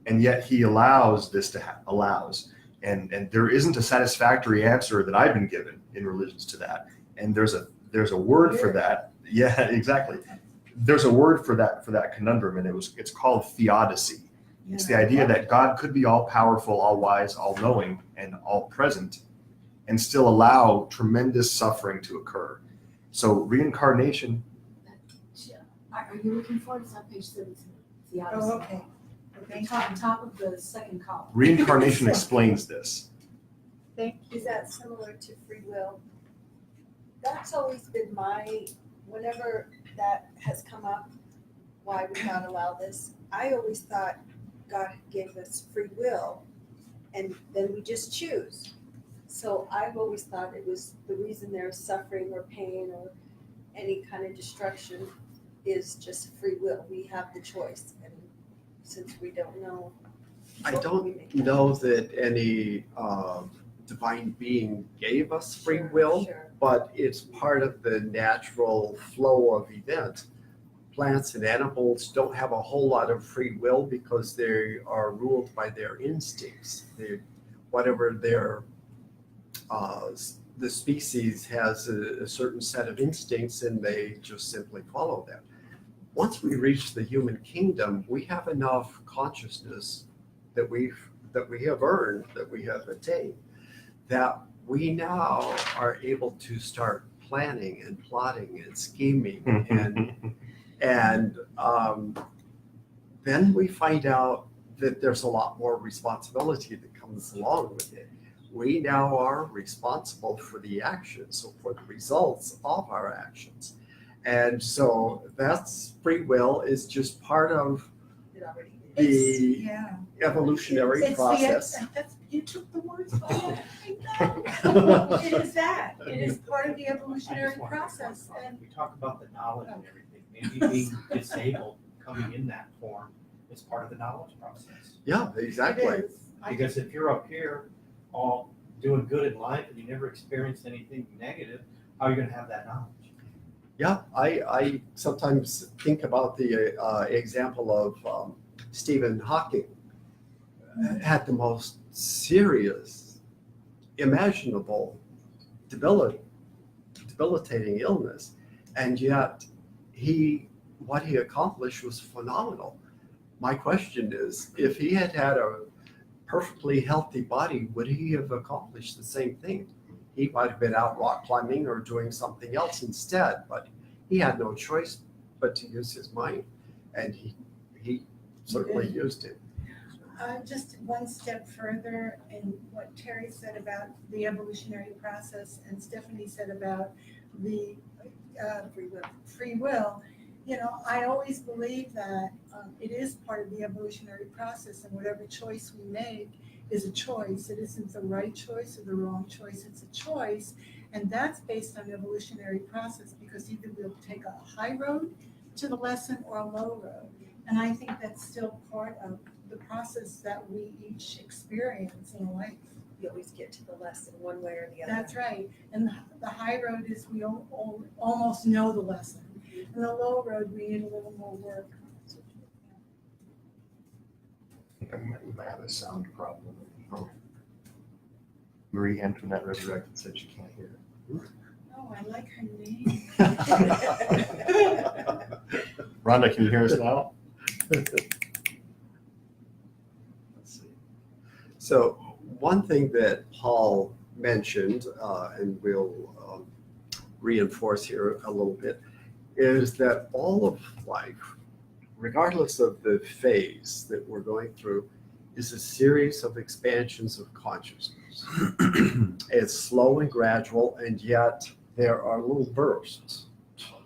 and yet He allows this to and there isn't a satisfactory answer that I've been given in religions to that. And there's a word for that. Yeah, exactly. There's a word for that conundrum, and it's called Theodicy. It's the idea that God could be all powerful, all wise, all knowing, and all present, and still allow tremendous suffering to occur. So reincarnation. Are you looking for it? It's on page 32. Theodicy. Oh, okay. Top of the second column. Reincarnation explains this. Is that similar to free will? That's always been whenever that has come up, why we not allow this, I always thought God gave us free will and then we just choose. So I've always thought it was the reason there's suffering or pain or any kind of destruction is just free will. We have the choice. And since we don't know. I don't know that any divine being gave us free will, Sure. but it's part of the natural flow of events. Plants and animals don't have a whole lot of free will because they are ruled by their instincts. The species has a certain set of instincts and they just simply follow them. Once we reach the human kingdom, we have enough consciousness that we have earned, that we have attained, that we now are able to start planning and plotting and scheming and then we find out that there's a lot more responsibility that comes along with it. We now are responsible for the actions, so for the results of our actions. And so that's free will is just part of the evolutionary process. You took the words out. I know. It is that. It is part of the evolutionary process. And We talk about the knowledge and everything. Maybe being disabled, coming in that form, is part of the knowledge process. Yeah, exactly. it is. Because if you're up here all doing good in life and you never experienced anything negative, how are you going to have that knowledge? Yeah, I sometimes think about the example of Stephen Hawking. Had the most serious, imaginable, debilitating illness, and yet what he accomplished was phenomenal. My question is, if he had had a perfectly healthy body, would he have accomplished the same thing? He might have been out rock climbing or doing something else instead, but he had no choice but to use his mind, and he certainly used it. Just one step further in what Terry said about the evolutionary process and Stephanie said about the Free will. free will, I always believe that it is part of the evolutionary process, and whatever choice we make is a choice. It isn't the right choice or the wrong choice, it's a choice. And that's based on evolutionary process, because either we'll take a high road to the lesson or a low road. And I think that's still part of the process that we each experience in life. You always get to the lesson one way or the other. That's right. And the high road is we almost know the lesson. And the low road, we need a little more work. I think we might have a sound problem. Oh. Marie Antoinette Resurrected said she can't hear. Oh, I like her name. Rhonda, can you hear us now? Let's see. So one thing that Paul mentioned, and we'll reinforce here a little bit, is that all of life, regardless of the phase that we're going through, is a series of expansions of consciousness. It's slow and gradual, and yet there are little bursts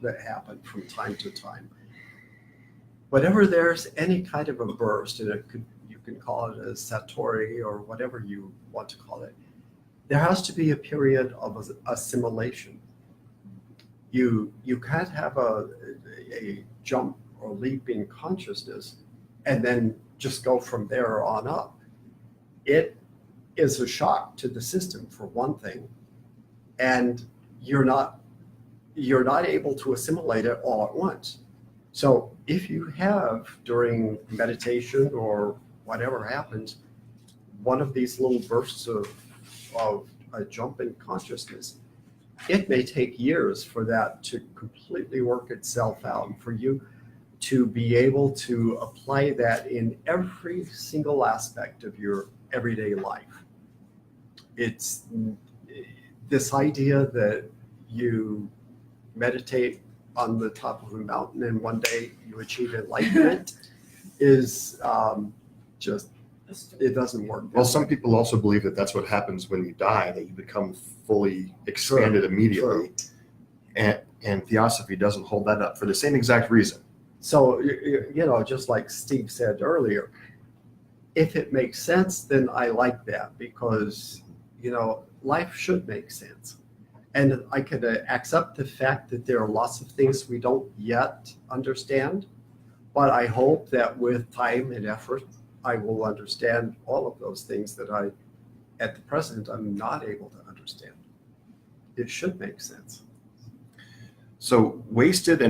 that happen from time to time. Whenever there's any kind of a burst, and you can call it a satori or whatever you want to call it, there has to be a period of assimilation. You can't have a jump or leap in consciousness and then just go from there on up. It is a shock to the system, for one thing, and you're not able to assimilate it all at once. So if you have, during meditation or whatever happens, one of these little bursts of a jump in consciousness, it may take years for that to completely work itself out, and for you to be able to apply that in every single aspect of your everyday life. It's this idea that you meditate on the top of a mountain and one day you achieve enlightenment is just, it doesn't work. Well, some people also believe that that's what happens when you die, that you become fully expanded immediately. And Theosophy doesn't hold that up for the same exact reason. So, just like Steve said earlier, if it makes sense, then I like that, because, life should make sense. And I could accept the fact that there are lots of things we don't yet understand, but I hope that with time and effort, I will understand all of those things that at the present, I'm not able to understand. It should make sense. So wasted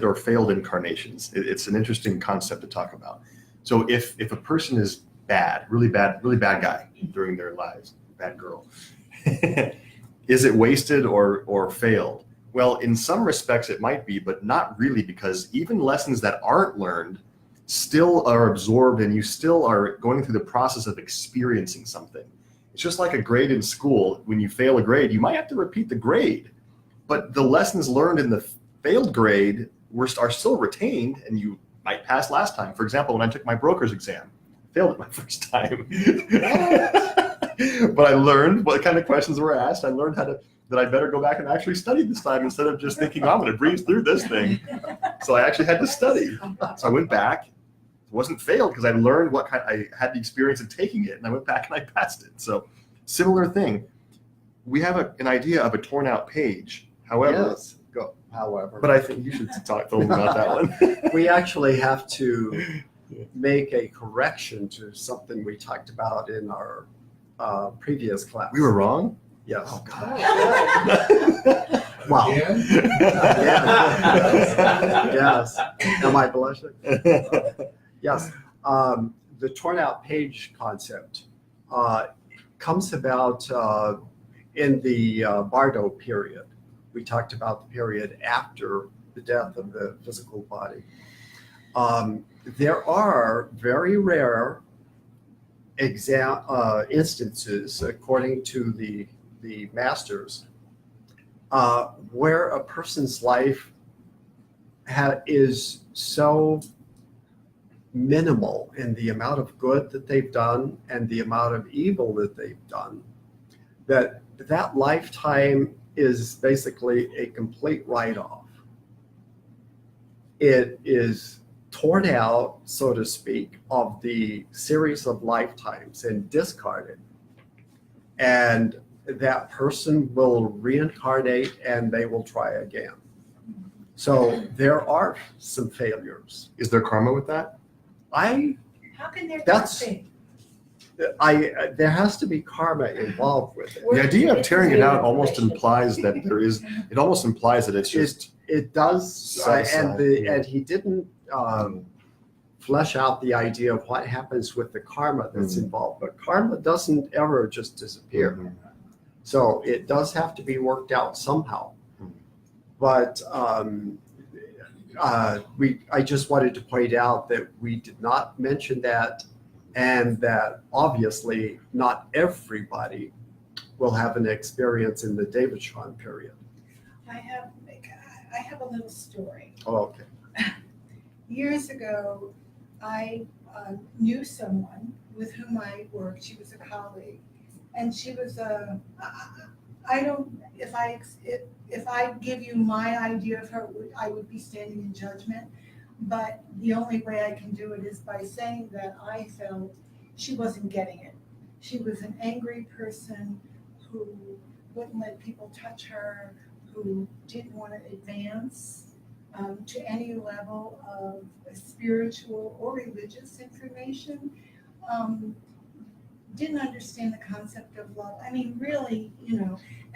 or failed incarnations, it's an interesting concept to talk about. So if a person is bad, really bad guy during their lives, bad girl, is it wasted or failed? Well, in some respects it might be, but not really, because even lessons that aren't learned still are absorbed, and you still are going through the process of experiencing something. It's just like a grade in school. When you fail a grade, you might have to repeat the grade, but the lessons learned in the failed grade are still retained, and you might pass last time. For example, when I took my broker's exam, I failed it my first time. But I learned what kind of questions were asked. I learned that I better go back and actually study this time instead of just thinking, oh, I'm going to breeze through this thing. So I actually had to study. So I went back. It wasn't failed because I learned I had the experience of taking it, and I went back and I passed it. So similar thing. We have an idea of a torn out page. However, yes, go. However, but I think you should talk to them about that one. We actually have to make a correction to something we talked about in our previous class. We were wrong? Yes. Oh, God. Wow. Again? Yes. Am I blushing? Yes. The torn out page concept comes about in the Bardo period. We talked about the period after the death of the physical body. There are very rare instances, according to the masters, where a person's life is so minimal in the amount of good that they've done and the amount of evil that they've done, that lifetime is basically a complete write-off. It is torn out, so to speak, of the series of lifetimes and discarded. And that person will reincarnate and they will try again. So there are some failures. Is there karma with that? How can there That's- be? There has to be karma involved with it. The idea of It's tearing it out new almost information. implies that there is, it almost implies that it's just, It does, Set aside, and he didn't flesh out the idea of what happens with the karma that's involved. But karma doesn't ever just disappear. So it does have to be worked out somehow. But I just wanted to point out that we did not mention that, and that obviously not everybody will have an experience in the David Shawn period. I have a little story. Oh, okay. Years ago, I knew someone with whom I worked. She was a colleague, and she was if I give you my idea of her, I would be standing in judgment. But the only way I can do it is by saying that I felt she wasn't getting it. She was an angry person who wouldn't let people touch her, who didn't want to advance to any level of spiritual or religious information, didn't understand the concept of love. I mean, really,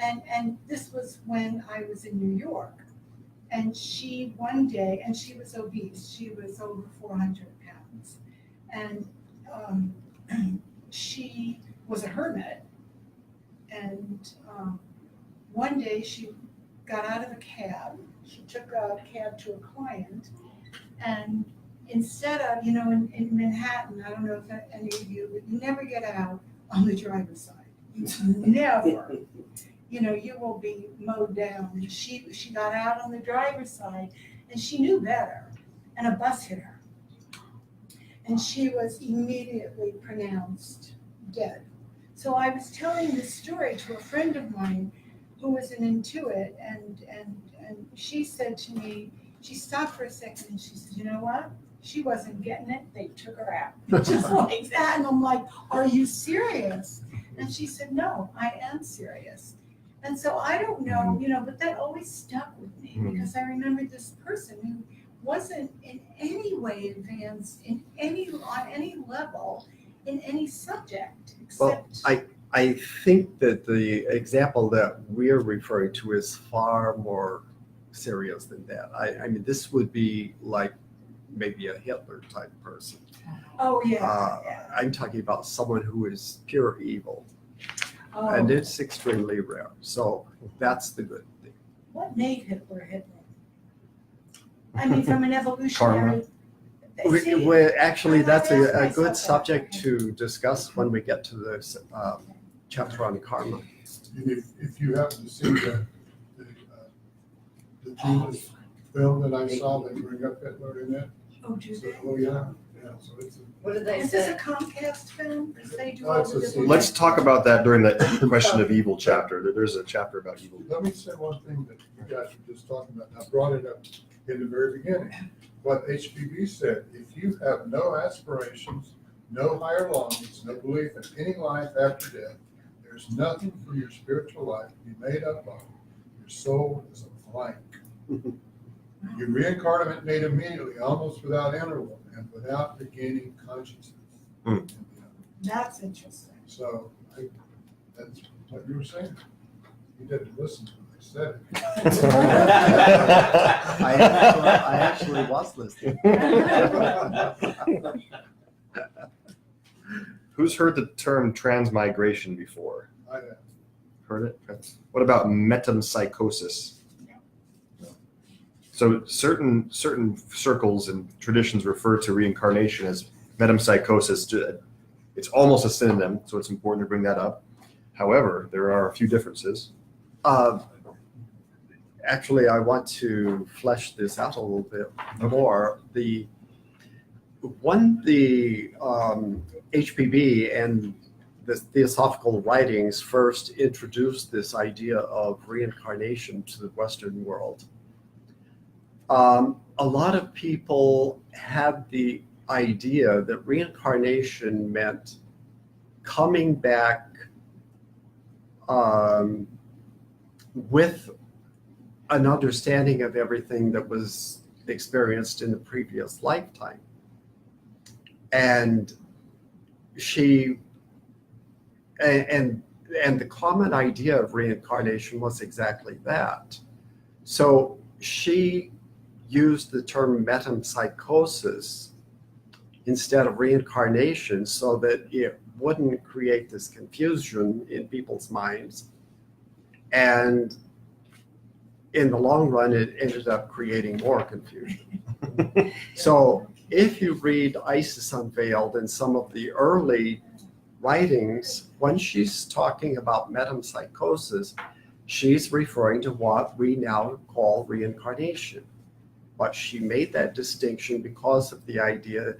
and this was when I was in New York. And she one day, and she was obese, she was over 400 pounds. And she was a hermit. And one day she got out of a cab. She took a cab to a client. And instead of, in Manhattan, I don't know if any of you, but you never get out on the driver's side. You never. You will be mowed down. And she got out on the driver's side, and she knew better, and a bus hit her. And she was immediately pronounced dead. So I was telling this story to a friend of mine who was an intuit, and she said to me, she stopped for a second, and she said, you know what? She wasn't getting it. They took her out. Just like that. And I'm like, are you serious? And she said, no, I am serious. And so I don't know, but that always stuck with me because I remember this person who wasn't in any way advanced on any level in any subject except. Well, I think that the example that we're referring to is far more serious than that. I mean, this would be like maybe a Hitler type person. Oh, yeah. I'm talking about someone who is pure evil. Oh, And it's extremely rare. So that's the good thing. what made Hitler Hitler? I mean, from an evolutionary. See, Actually, I that's asked a myself good that. subject to discuss when we get to this chapter on karma. And if you happen to see the Jesus film that I saw, they bring up Hitler in it. Oh, do So, they? oh, yeah, so it's. What did they Is this a say? Comcast film? Because they do No, all it's the a different. let's talk about that during the question of evil chapter. There's a chapter about evil. Let me say one thing that you guys were just talking about, and I brought it up in the very beginning. What HPB said, if you have no aspirations, no higher longings, no belief in any life after death, there's nothing for your spiritual life to be made up of. Your soul is a blank. You reincarnate immediately, almost without interval, and without regaining consciousness. That's interesting. So that's what you were saying. You didn't listen to what I said. I actually was listening. Who's heard the term transmigration before? I have. Heard it? What about metempsychosis? So certain circles and traditions refer to reincarnation as metempsychosis. It's almost a synonym, so it's important to bring that up. However, there are a few differences. Actually, I want to flesh this out a little bit more. The HPB and the Theosophical writings first introduced this idea of reincarnation to the Western world, a lot of people had the idea that reincarnation meant coming back with an understanding of everything that was experienced in the previous lifetime. And and the common idea of reincarnation was exactly that. So she used the term metempsychosis instead of reincarnation so that it wouldn't create this confusion in people's minds. And in the long run, it ended up creating more confusion. So if you read Isis Unveiled and some of the early writings, when she's talking about metempsychosis, she's referring to what we now call reincarnation. But she made that distinction because of the idea,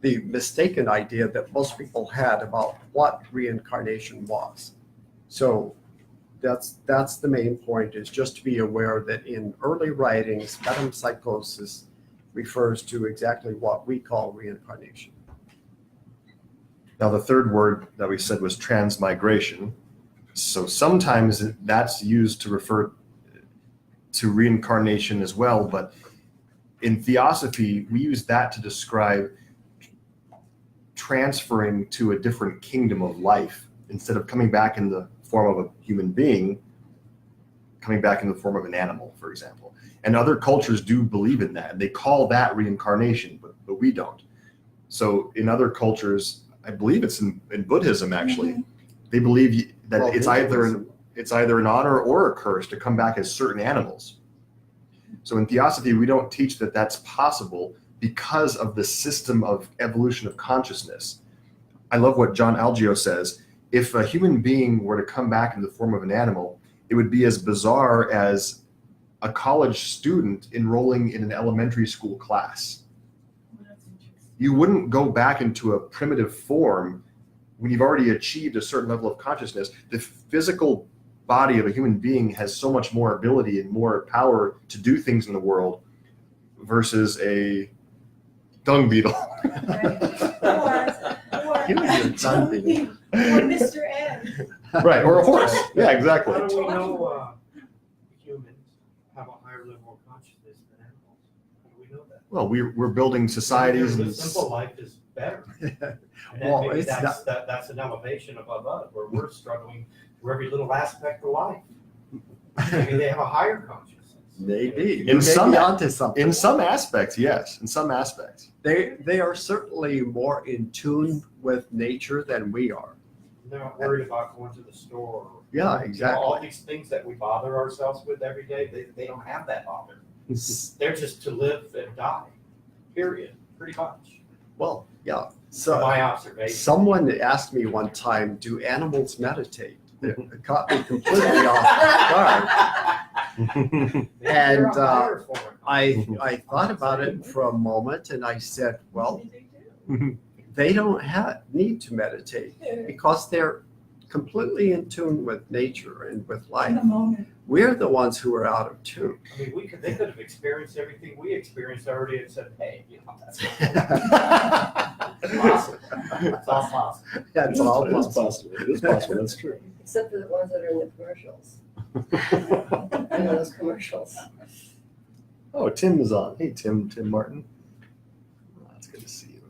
the mistaken idea that most people had about what reincarnation was. So that's the main point, is just to be aware that in early writings, metempsychosis refers to exactly what we call reincarnation. Now, the third word that we said was transmigration. So sometimes that's used to refer to reincarnation as well, but in Theosophy, we use that to describe transferring to a different kingdom of life. Instead of coming back in the form of a human being, coming back in the form of an animal, for example. And other cultures do believe in that. They call that reincarnation, but we don't. So in other cultures, I believe it's in Buddhism actually, they believe that it's either an honor or a curse to come back as certain animals. So in Theosophy, we don't teach that that's possible because of the system of evolution of consciousness. I love what John Algeo says. If a human being were to come back in the form of an animal, it would be as bizarre as a college student enrolling in an elementary school class. You wouldn't go back into a primitive form when you've already achieved a certain level of consciousness. The physical body of a human being has so much more ability and more power to do things in the world versus a dung beetle. Or Mr. Ed. Right, or a horse. Yeah, exactly. How do we know humans have a higher level of consciousness than animals? How do we know that? Well, we're building societies. The simple life is better. And then Well, maybe it's that's an elevation above us, where we're struggling through every little aspect of life. Maybe they have a higher consciousness. Maybe. In some onto something. In some aspects, yes. In some aspects. They are certainly more in tune with nature than we are. They're not worried about going to the store. Yeah, You know, exactly. all these things that we bother ourselves with every day, they don't have that bother. They're just to live and die, period, pretty much. Well, yeah. So So my observation. someone asked me one time, do animals meditate? It caught me completely off guard. They're And, a higher form of I thought about it for a moment and I said, well, they don't need to meditate because they're completely in tune with nature and with In life. the moment. We're the ones who are out of tune. I mean, they could have experienced everything we experienced already and said, hey, you know, that's possible. It's all possible. That's all It is possible. possible. It is possible. That's true. Except for the ones that are in the commercials. You know, those commercials. Oh, Tim is on. Hey, Tim Martin. Oh, it's good to see you.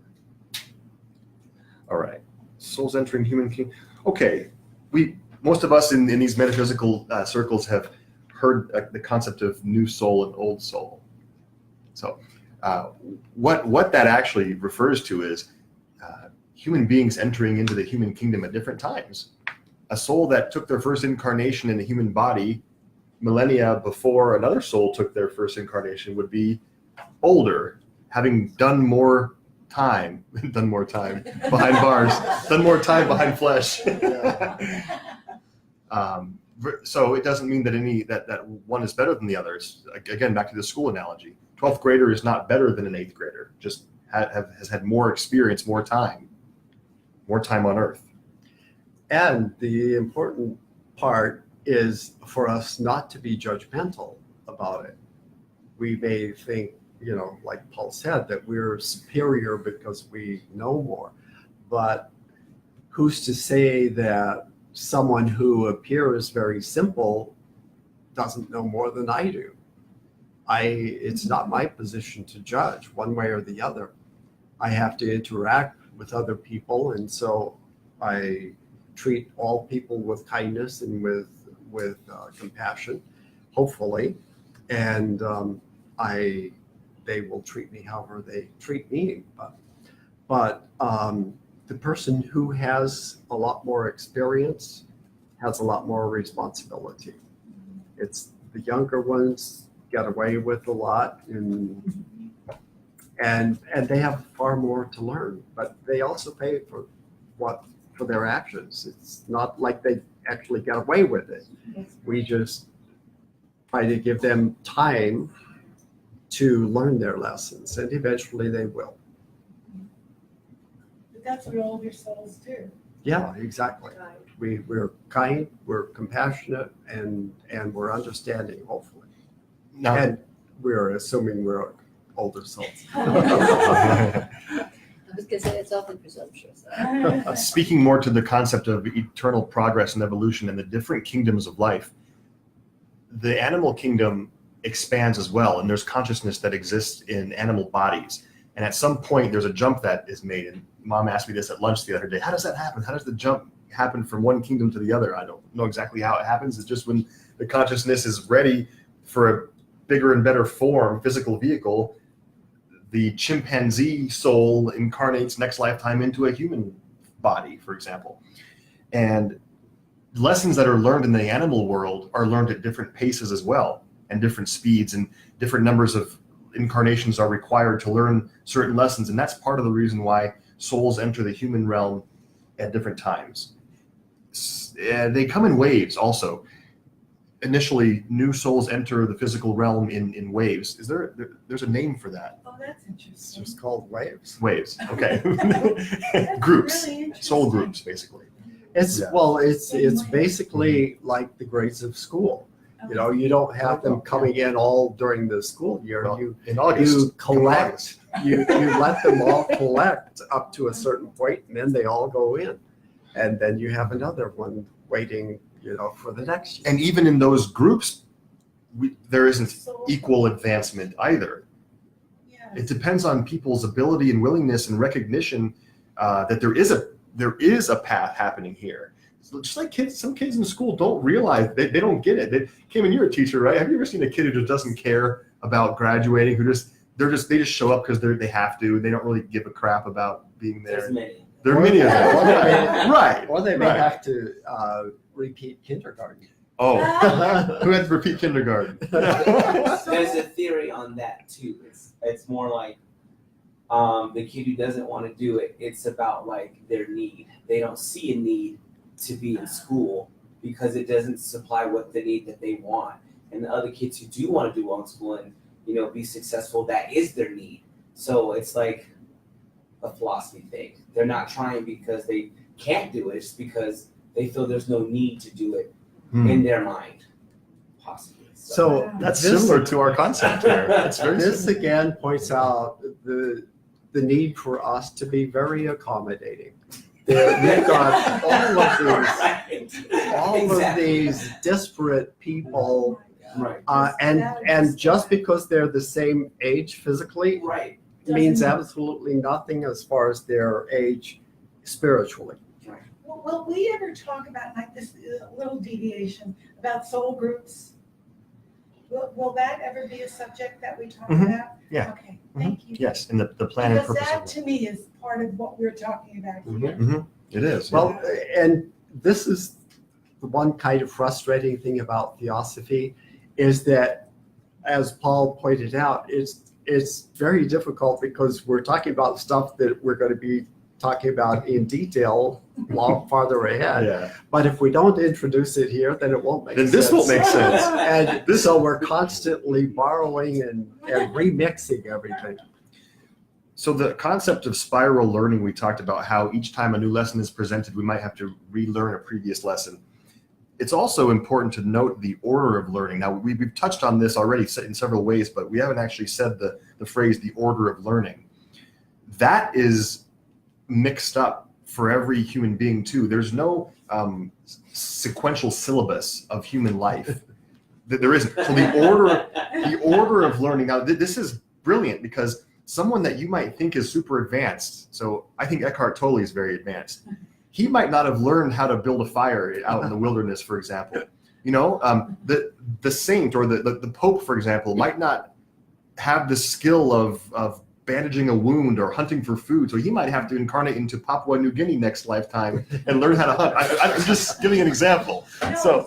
All right. Souls entering human king. Okay. Most of us in these metaphysical circles have heard the concept of new soul and old soul. So what that actually refers to is human beings entering into the human kingdom at different times. A soul that took their first incarnation in a human body millennia before another soul took their first incarnation would be older, having done more time behind bars, done more time behind flesh. So it doesn't mean that that one is better than the others. Again, back to the school analogy. 12th grader is not better than an 8th grader, just has had more experience, more time on earth. And the important part is for us not to be judgmental about it. We may think, like Paul said, that we're superior because we know more. But who's to say that someone who appears very simple doesn't know more than I do? It's not my position to judge one way or the other. I have to interact with other people, and so I treat all people with kindness and with compassion, hopefully, and they will treat me however they treat me. But the person who has a lot more experience has a lot more responsibility. It's the younger ones get away with a lot, and they have far more to learn, but they also pay for their actions. It's not like they actually get away with it. We just try to give them time to learn their lessons, and eventually they will. But that's what older souls do. Yeah, exactly. We're kind, we're compassionate, and we're understanding, hopefully. Now, And we're assuming we're older souls. I was gonna say it's often presumptuous. speaking more to the concept of eternal progress and evolution and the different kingdoms of life, the animal kingdom expands as well, and there's consciousness that exists in animal bodies. And at some point, there's a jump that is made. And Mom asked me this at lunch the other day. How does that happen? How does the jump happen from one kingdom to the other? I don't know exactly how it happens. It's just when the consciousness is ready for a bigger and better form, physical vehicle, the chimpanzee soul incarnates next lifetime into a human body, for example. And lessons that are learned in the animal world are learned at different paces as well, and different speeds, and different numbers of incarnations are required to learn certain lessons. And that's part of the reason why souls enter the human realm at different times. They come in waves also. Initially, new souls enter the physical realm in waves. There's a name for that? Oh, that's It's interesting. just called waves. Waves, okay. That's Groups, really interesting. soul groups, basically. It's Yeah. well, it's basically like the grades of school. You don't have them coming in all during the school year. Well, You in August. you collect. You let them all collect up to a certain point, and then they all go in, and then you have another one waiting, for the next year. And even in those groups, there isn't equal advancement either. Yeah. It depends on people's ability and willingness and recognition that there is a path happening here. So just like some kids in school don't realize, they don't get it. Kim, and you're a teacher, right? Have you ever seen a kid who just doesn't care about graduating, they just show up because they have to, and they don't really give a crap about being there? There's many. There are many of them. Right. Or they may Right. have to repeat kindergarten. Oh, who had to repeat kindergarten? There's a theory on that too. It's more like the kid who doesn't want to do it. It's about like their need. They don't see a need to be in school because it doesn't supply what the need that they want. And the other kids who do want to do well in school and be successful, that is their need. So it's like a philosophy thing. They're not trying because they can't do it. It's because they feel there's no need to do it in their mind, possibly. So That's this- similar to our concept here. It's very This similar. again points out the need for us to be very accommodating. We've got all of these disparate people, Right. and just because they're the same age physically Right. means absolutely nothing as far as their age spiritually. Will we ever talk about, like this little deviation, about soul groups? Will that ever be a subject that we talk Mhm. about? Yeah. Okay, thank you. Yes, and the plan and Because purpose that of to me is part of what we're talking about here. it. It is. Well, and this is the one kind of frustrating thing about Theosophy is that, as Paul pointed out, it's very difficult because we're talking about stuff that we're going to be talking about in detail long farther ahead. Yeah. But if we don't introduce it here, then it won't make Then sense. this won't make sense. And so we're constantly borrowing and remixing everything. So the concept of spiral learning, we talked about how each time a new lesson is presented, we might have to relearn a previous lesson. It's also important to note the order of learning. Now, we've touched on this already in several ways, but we haven't actually said the phrase, the order of learning. That is mixed up for every human being too. There's no sequential syllabus of human life. There isn't. So the order of learning. Now, this is brilliant because someone that you might think is super advanced. So I think Eckhart Tolle is very advanced. He might not have learned how to build a fire out in the wilderness, for example. You know, the saint or the Pope, for example, might not have the skill of bandaging a wound or hunting for food. So he might have to incarnate into Papua New Guinea next lifetime and learn how to hunt. I'm just giving an example. So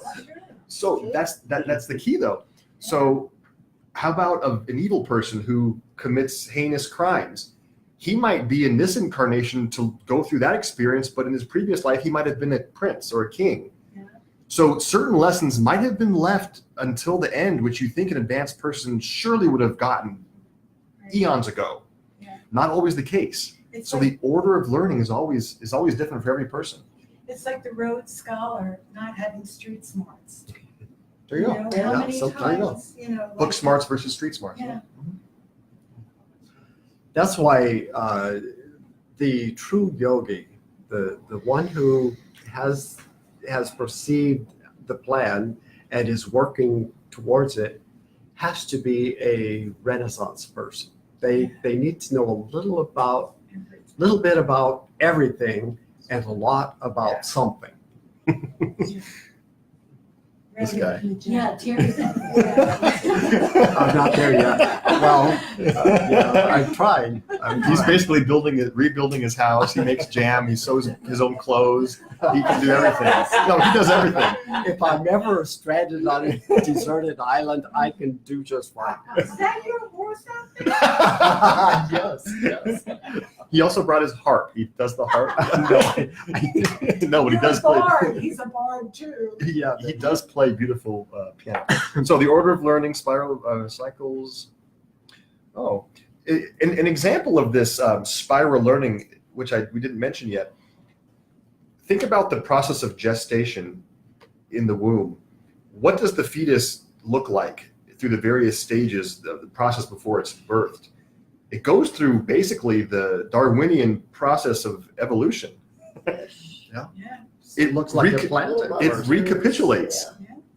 that's the key, though. So how about an evil person who commits heinous crimes? He might be in this incarnation to go through that experience, but in his previous life, he might have been a prince or a king. Yeah. So certain lessons might have been left until the end, which you think an advanced person surely would have gotten eons ago. Yeah. Not always the case. So the order of learning is always different for every person. It's like the Rhodes Scholar not having street smarts. There you go. How many times, book smarts versus street smarts. Yeah. That's why the true yogi, the one who has perceived the plan and is working towards it, has to be a Renaissance person. They need to know a little bit about everything and a lot about something. This guy. Yeah, Terry. I'm not there yet. Well, I've tried. He's basically rebuilding his house. He makes jam. He sews his own clothes. He can do everything. No, he does everything. If I'm ever stranded on a deserted island, I can do just fine. Is that your horse out there? Yes. He also brought his harp. He does the harp. No, but he does play. He's a bard too. Yeah, he does play beautiful piano. So the order of learning, spiral cycles. Oh, an example of this spiral learning, which we didn't mention yet. Think about the process of gestation in the womb. What does the fetus look like through the various stages of the process before it's birthed? It goes through basically the Darwinian process of evolution. Yeah. It looks like a plant. It recapitulates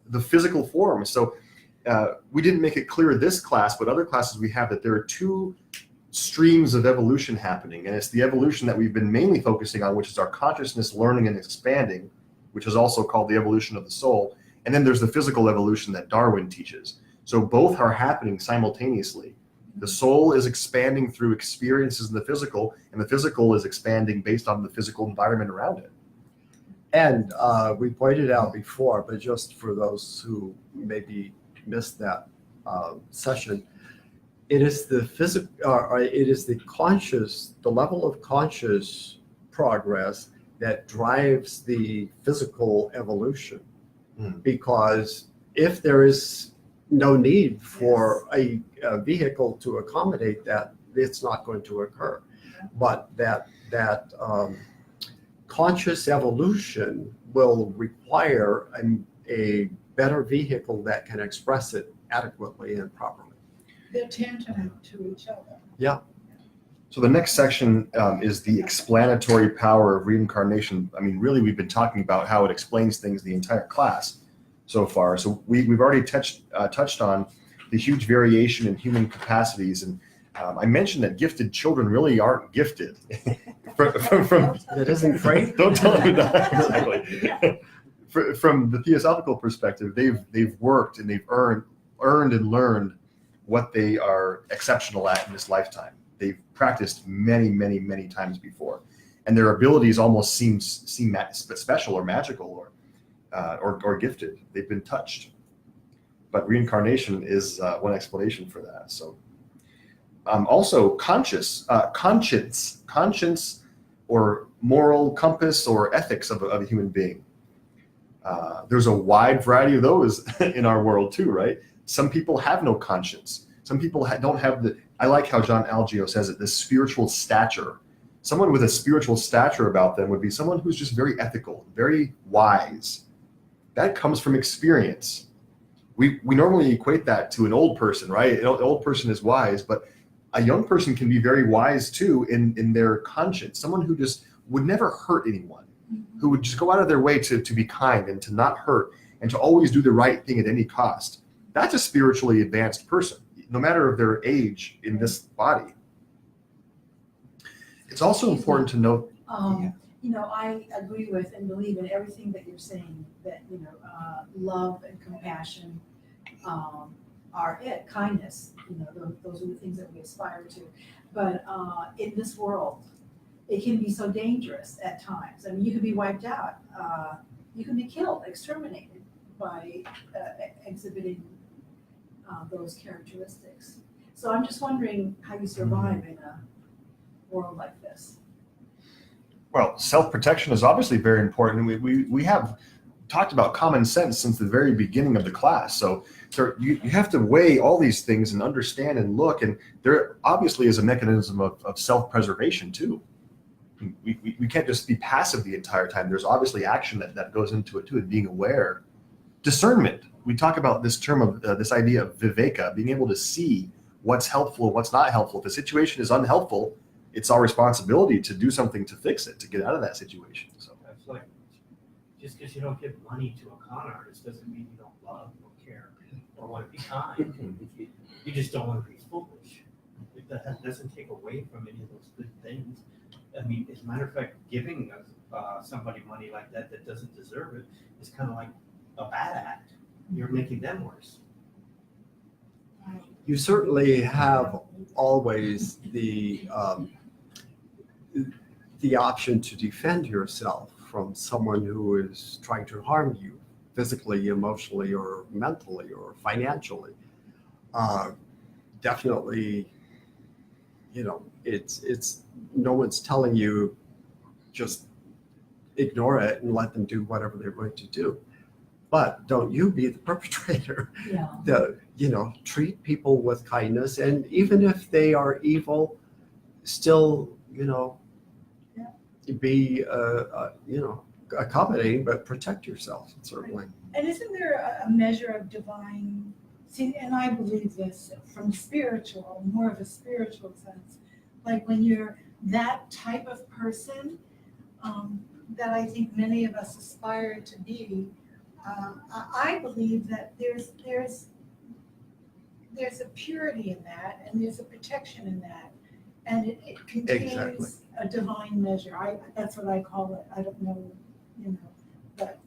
the physical form. So we didn't make it clear this class, but other classes we have that there are two streams of evolution happening. And it's the evolution that we've been mainly focusing on, which is our consciousness learning and expanding, which is also called the evolution of the soul. And then there's the physical evolution that Darwin teaches. So both are happening simultaneously. The soul is expanding through experiences in the physical, and the physical is expanding based on the physical environment around it. And we pointed out before, but just for those who maybe missed that session, it is the the level of conscious progress that drives the physical evolution. Because if there is no need for a vehicle to accommodate that, it's not going to occur. But that conscious evolution will require a better vehicle that can express it adequately and properly. They're tantamount to each other. Yeah. So the next section is the explanatory power of reincarnation. I mean, really, we've been talking about how it explains things the entire class so far. So we've already touched on the huge variation in human capacities, and I mentioned that gifted children really aren't gifted. from that isn't free. Don't tell them that. Exactly. From the theosophical perspective, they've worked and they've earned and learned what they are exceptional at in this lifetime. They've practiced many times before, and their abilities almost seem special or magical or gifted. They've been touched. But reincarnation is one explanation for that. So also conscience or moral compass or ethics of a human being. There's a wide variety of those in our world too, right? Some people have no conscience. Some people don't have I like how John Algeo says it, this spiritual stature. Someone with a spiritual stature about them would be someone who's just very ethical, very wise. That comes from experience. We normally equate that to an old person, right? An old person is wise, but a young person can be very wise too in their conscience. Someone who just would never hurt anyone, who would just go out of their way to be kind and to not hurt and to always do the right thing at any cost. That's a spiritually advanced person, no matter of their age in this body. It's also important to note. You know, I agree with and believe in everything that you're saying, that, you know, love and compassion are it, kindness, you know, those are the things that we aspire to. But in this world, it can be so dangerous at times. I mean, you can be wiped out. You can be killed, exterminated by exhibiting those characteristics. So I'm just wondering how you survive in a world like this. Well, self-protection is obviously very important. We have talked about common sense since the very beginning of the class. So you have to weigh all these things and understand and look. And there obviously is a mechanism of self-preservation too. We can't just be passive the entire time. There's obviously action that goes into it too, and being aware. Discernment. We talk about this term of this idea of viveka, being able to see what's helpful and what's not helpful. If the situation is unhelpful, it's our responsibility to do something to fix it, to get out of that situation. So That's like, just because you don't give money to a con artist doesn't mean you don't love or care or want to be kind. You just don't want to be foolish. That doesn't take away from any of those good things. I mean, as a matter of fact, giving somebody money like that doesn't deserve it is kind of like a bad act. You're making them worse. You certainly have always the option to defend yourself from someone who is trying to harm you physically, emotionally, or mentally, or financially. Definitely, you know, it's no one's telling you just ignore it and let them do whatever they're going to do. But don't you be the perpetrator. Yeah. Treat people with kindness, and even if they are evil, still, be, accommodating, but protect yourself, certainly. And isn't there a measure of divine, see, and I believe this from spiritual, more of a spiritual sense, like when you're that type of person that I think many of us aspire to be, I believe that there's a purity in that, and there's a protection in that, and it contains Exactly. a divine measure. That's what I call it. I don't know, but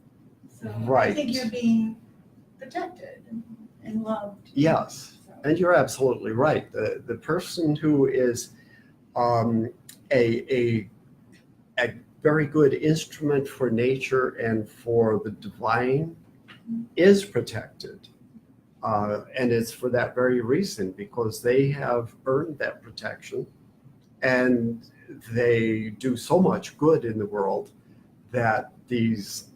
so I Right. think you're being protected and loved. Yes. So, And you're absolutely right. The person who is a very good instrument for nature and for the divine is protected. And it's for that very reason, because they have earned that protection and they do so much good in the world that these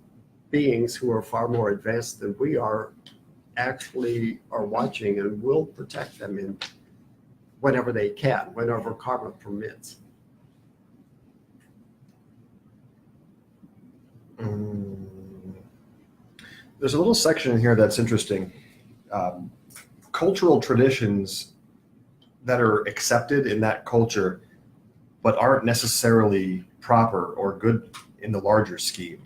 beings who are far more advanced than we are actually are watching and will protect them in whenever they can, whenever karma permits. There's a little section in here that's interesting. Cultural traditions that are accepted in that culture, but aren't necessarily proper or good in the larger scheme.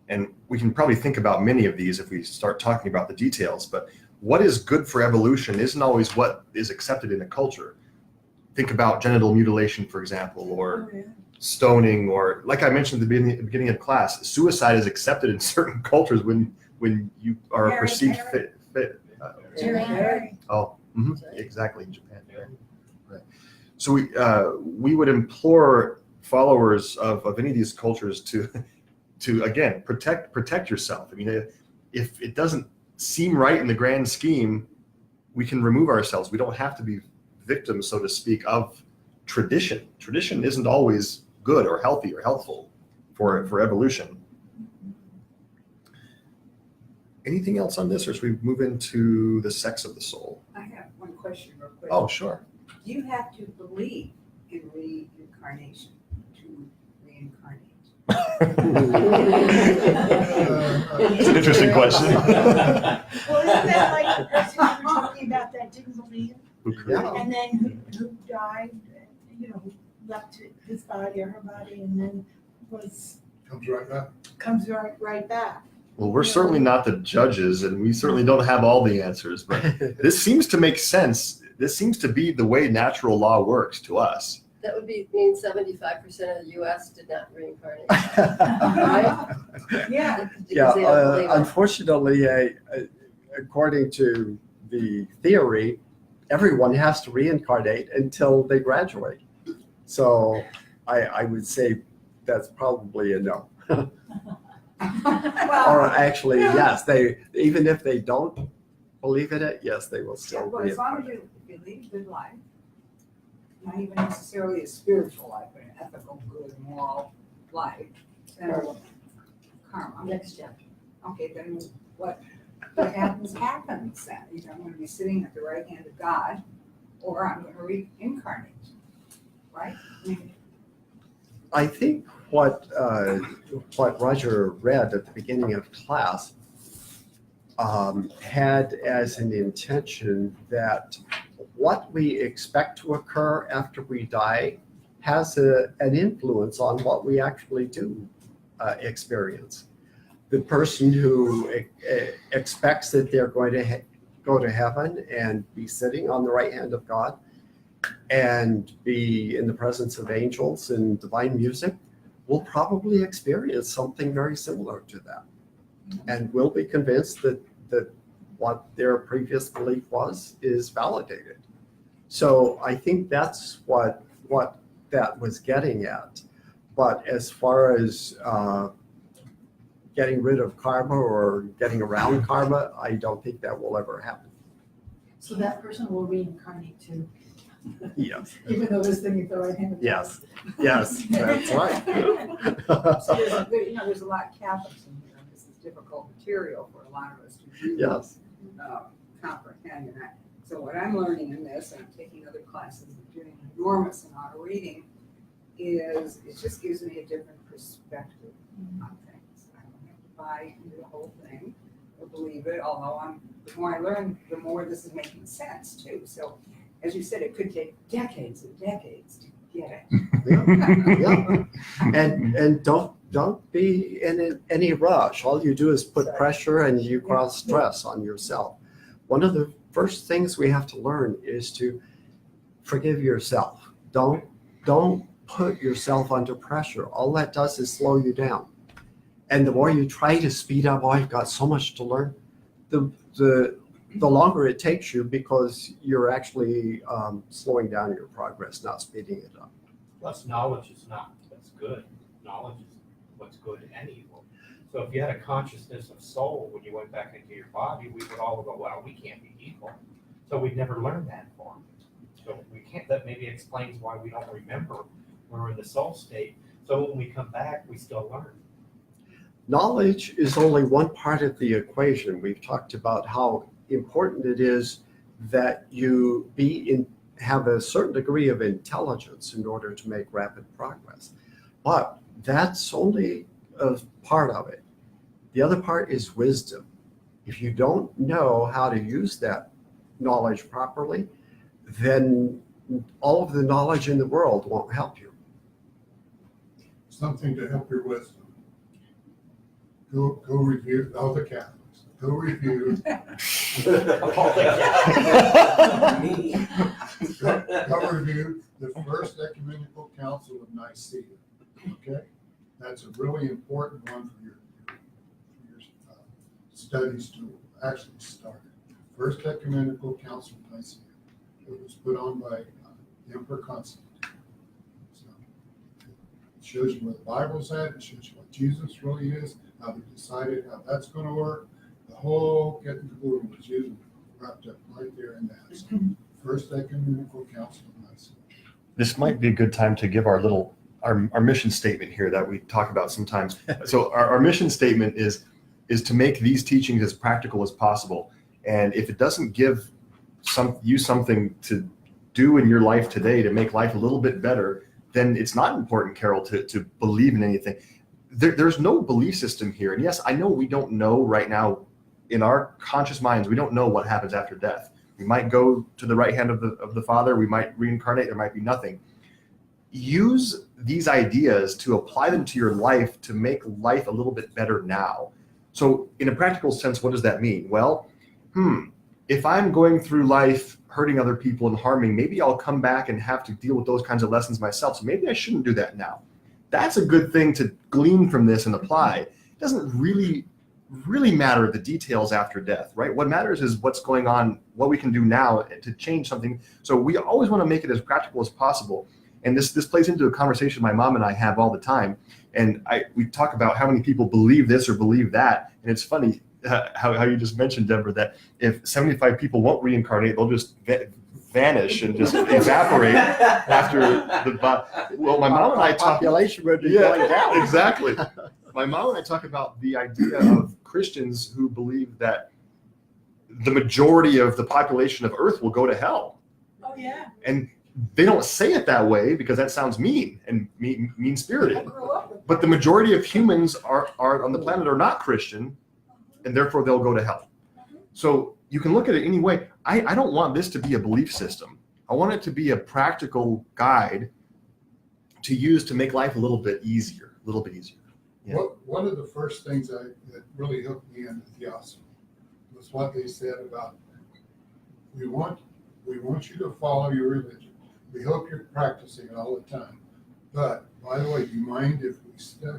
And we can probably think about many of these if we start talking about the details, but what is good for evolution isn't always what is accepted in a culture. Think about genital mutilation, for example, or stoning, or like I mentioned at the beginning of class, suicide is accepted in certain cultures when you are Very, perceived very. fit. Very. Exactly, in Japan. Right. So we would implore followers of any of these cultures to again protect yourself. I mean, if it doesn't seem right in the grand scheme, we can remove ourselves. We don't have to be victims, so to speak, of tradition. Tradition isn't always good or healthy or helpful for evolution. Anything else on this, or should we move into the sex of the soul? I have one question real quick. Oh, sure. Do you have to believe in reincarnation to reincarnate? It's an interesting question. Well, isn't that like the person you were talking about that didn't believe, Yeah. and then who died, who left his body or her body, and then Comes right back. comes right back. Well, we're certainly not the judges, and we certainly don't have all the answers, but this seems to make sense. This seems to be the way natural law works to us. That would mean 75% of the US did not reincarnate. Right? Yeah. Because they don't believe it. Unfortunately, according to the theory, everyone has to reincarnate until they graduate. So I would say that's probably a no. Or actually, yes, even if they don't believe in it, yes, they will still Well, as long as reincarnate. you lead a good life, not even necessarily a spiritual life, but an ethical, good, moral life, then karma. Next chapter. Okay, then what happens then. Either I'm gonna be sitting at the right hand of God, or I'm gonna reincarnate, right? I mean, I think what Roger read at the beginning of class had as an intention that what we expect to occur after we die has an influence on what we actually do experience. The person who expects that they're going to go to heaven and be sitting on the right hand of God and be in the presence of angels and divine music will probably experience something very similar to that, and will be convinced that what their previous belief was is validated. So I think that's what that was getting at. But as far as getting rid of karma or getting around karma, I don't think that will ever happen. So that person will reincarnate too, Yes, even though this thing is the right hand of God. yes, yes, that's right. So there's a lot of Catholics in here, and this is difficult material for a lot of us to really Yes. comprehend. So what I'm learning in this, and I'm taking other classes and doing an enormous amount of reading, is it just gives me a different perspective on things. I don't have to buy into the whole thing or believe it, although the more I learn, the more this is making sense too. So as you said, it could take decades and decades to get it. Yeah. And don't be in any rush. All you do is put pressure and you cause stress on yourself. One of the first things we have to learn is to forgive yourself. Don't put yourself under pressure. All that does is slow you down. And the more you try to speed up, I've got so much to learn, the longer it takes you, because you're actually slowing down your progress, not speeding it up. Plus, knowledge is not what's good. Knowledge is what's good and evil. So if you had a consciousness of soul when you went back into your body, we would all go, well, we can't be evil. So we'd never learn that form. So we can't, that maybe explains why we don't remember when we're in the soul state. So when we come back, we still learn. Knowledge is only one part of the equation. We've talked about how important it is that you have a certain degree of intelligence in order to make rapid progress. But that's only a part of it. The other part is wisdom. If you don't know how to use that knowledge properly, then all of the knowledge in the world won't help you. Something to help your wisdom. Go review, all the Catholics, go review. Go review the First Ecumenical Council of Nicaea, okay? That's a really important one for your studies to actually start. First Ecumenical Council of Nicaea. It was put on by Emperor Constantine. So it shows you where the Bible's at, it shows you what Jesus really is, how they decided how that's going to work. The whole getting to glory was usually wrapped up right there in that. So, First Ecumenical Council of Nicaea. This might be a good time to give our mission statement here that we talk about sometimes. So our mission statement is is to make these teachings as practical as possible. And if it doesn't give you something to do in your life today to make life a little bit better, then it's not important, Carol, to believe in anything. There's no belief system here. And yes, I know we don't know right now in our conscious minds, we don't know what happens after death. We might go to the right hand of the Father. We might reincarnate. There might be nothing. Use these ideas to apply them to your life to make life a little bit better now. So in a practical sense, what does that mean? Well, if I'm going through life hurting other people and harming, maybe I'll come back and have to deal with those kinds of lessons myself. So maybe I shouldn't do that now. That's a good thing to glean from this and apply. It doesn't really matter the details after death, right? What matters is what's going on, what we can do now to change something. So we always want to make it as practical as possible. And this plays into a conversation my mom and I have all the time. And we talk about how many people believe this or believe that. And it's funny how you just mentioned, Deborah, that if 75 people won't reincarnate, they'll just vanish and just evaporate after well, my mom and I talk. Population would be going down. Exactly. My mom and I talk about the idea of Christians who believe that the majority of the population of Earth will go to hell. Oh, yeah. And they don't say it that way because that sounds mean and mean-spirited. But the majority of humans are on the planet are not Christian, and therefore they'll go to hell. So you can look at it any way. I don't want this to be a belief system. I want it to be a practical guide to use to make life a little bit easier. Yeah. One of the first things that really hooked me into Theosophy was what they said about, we want you to follow your religion. We hope you're practicing it all the time. But, by the way, do you mind if we study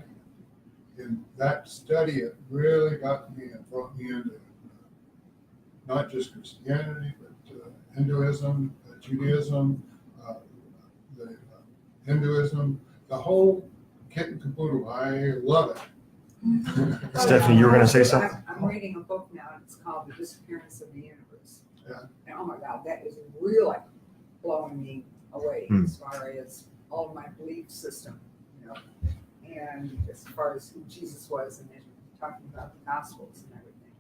it? And that study, it really got me and brought me into not just Christianity, but Hinduism, Judaism, Hinduism, the whole kit and caboodle. I love it. Stephanie, you were going to say something? I'm reading a book now, and it's called The Disappearance of the Universe. Yeah. And oh my God, that is really blowing me away as far as all of my belief system, and as far as who Jesus was, and then talking about the Gospels and everything.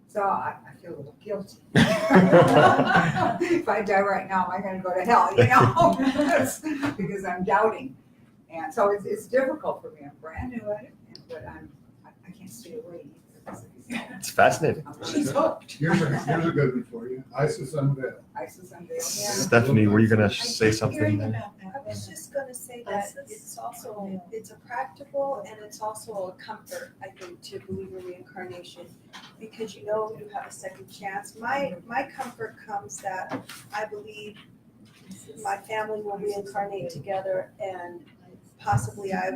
So I feel a little guilty. If I die right now, am I going to go to hell? Because I'm doubting. And so it's difficult for me. I'm brand new at it, but I can't stay away either. It's fascinating. She's hooked. Here's a good one for you. Isis Unveiled. Isis Unveiled. Yeah. Stephanie, were you going to I say keep something hearing there? about that. I was just gonna say that it's a practical and it's also a comfort, I think, to believe in reincarnation, because you have a second chance. My comfort comes that I believe my family will reincarnate together, and possibly I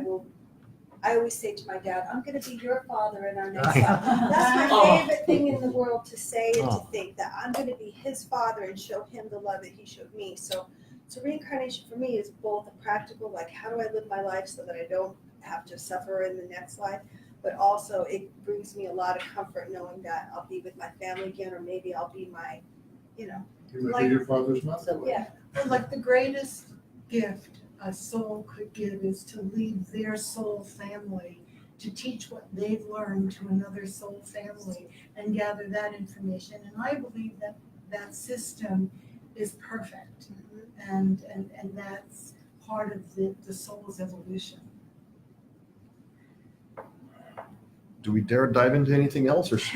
always say to my dad, I'm gonna be your father in our next life. That's my favorite thing in the world to say and to think, that I'm gonna be his father and show him the love that he showed me. So reincarnation for me is both a practical, like how do I live my life so that I don't have to suffer in the next life, but also it brings me a lot of comfort knowing that I'll be with my family again, or maybe I'll be my, You would be your father's mother. so yeah. Like the greatest gift a soul could give is to leave their soul family to teach what they've learned to another soul family and gather that information. And I believe that system is perfect. And that's part of the soul's evolution. Do we dare dive into anything else, or it's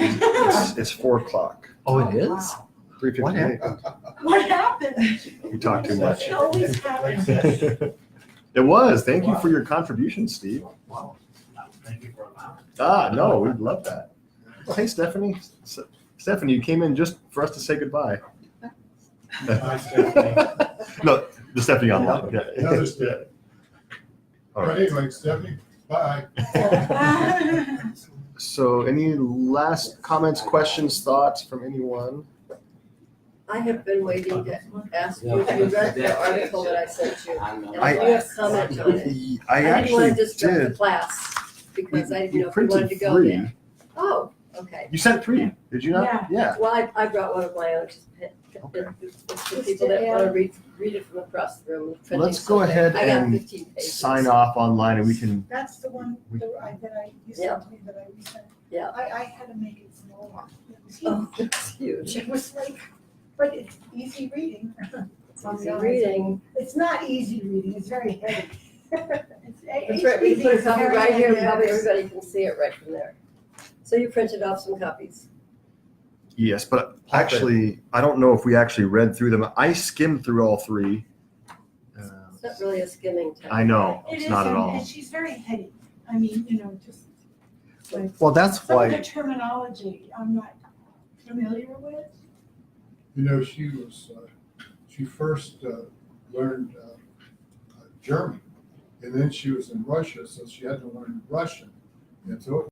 4:00? Oh, it is? Wow. 3:58. What happened? We talked too much. It always happens. It was. Thank you for your contribution, Steve. Wow. Thank you for allowing. No, we'd love that. Well, hey, Stephanie. Stephanie, you came in just for us to say goodbye. Hi, Stephanie. No, the Stephanie online. Yeah. Another step. All But right. anyway, Stephanie, bye. So any last comments, questions, thoughts from anyone? I have been waiting to ask you if you read the article that I sent you. And if you I- have comment on it. I didn't want actually to disrupt the did. class because I didn't know if you printed wanted to go 3. there. Oh, okay. You sent 3, did you not? Yeah. Yeah. Well, I brought one of my own, just Okay. It's for people that want to read it from across the room. Printing Let's go something. ahead I got and 15 pages. sign off online and we can, That's the one that you sent me that I resent. Yeah. I had to make it smaller. It was Oh, huge. it's huge. It was like, but it's easy reading. It's easy reading. It's not easy reading, it's very heavy. That's right, we HPV put a is copy very right here, heavy. probably everybody can see it right from there. So you printed off some copies. yes, but actually, I don't know if we actually read through them. I skimmed through all three. It's not really a skimming test. I know, It it's is, not at and all. she's very heady. I mean, just like, Well, that's some of the why, terminology I'm not familiar with. She first learned German, and then she was in Russia, so she had to learn Russian. And so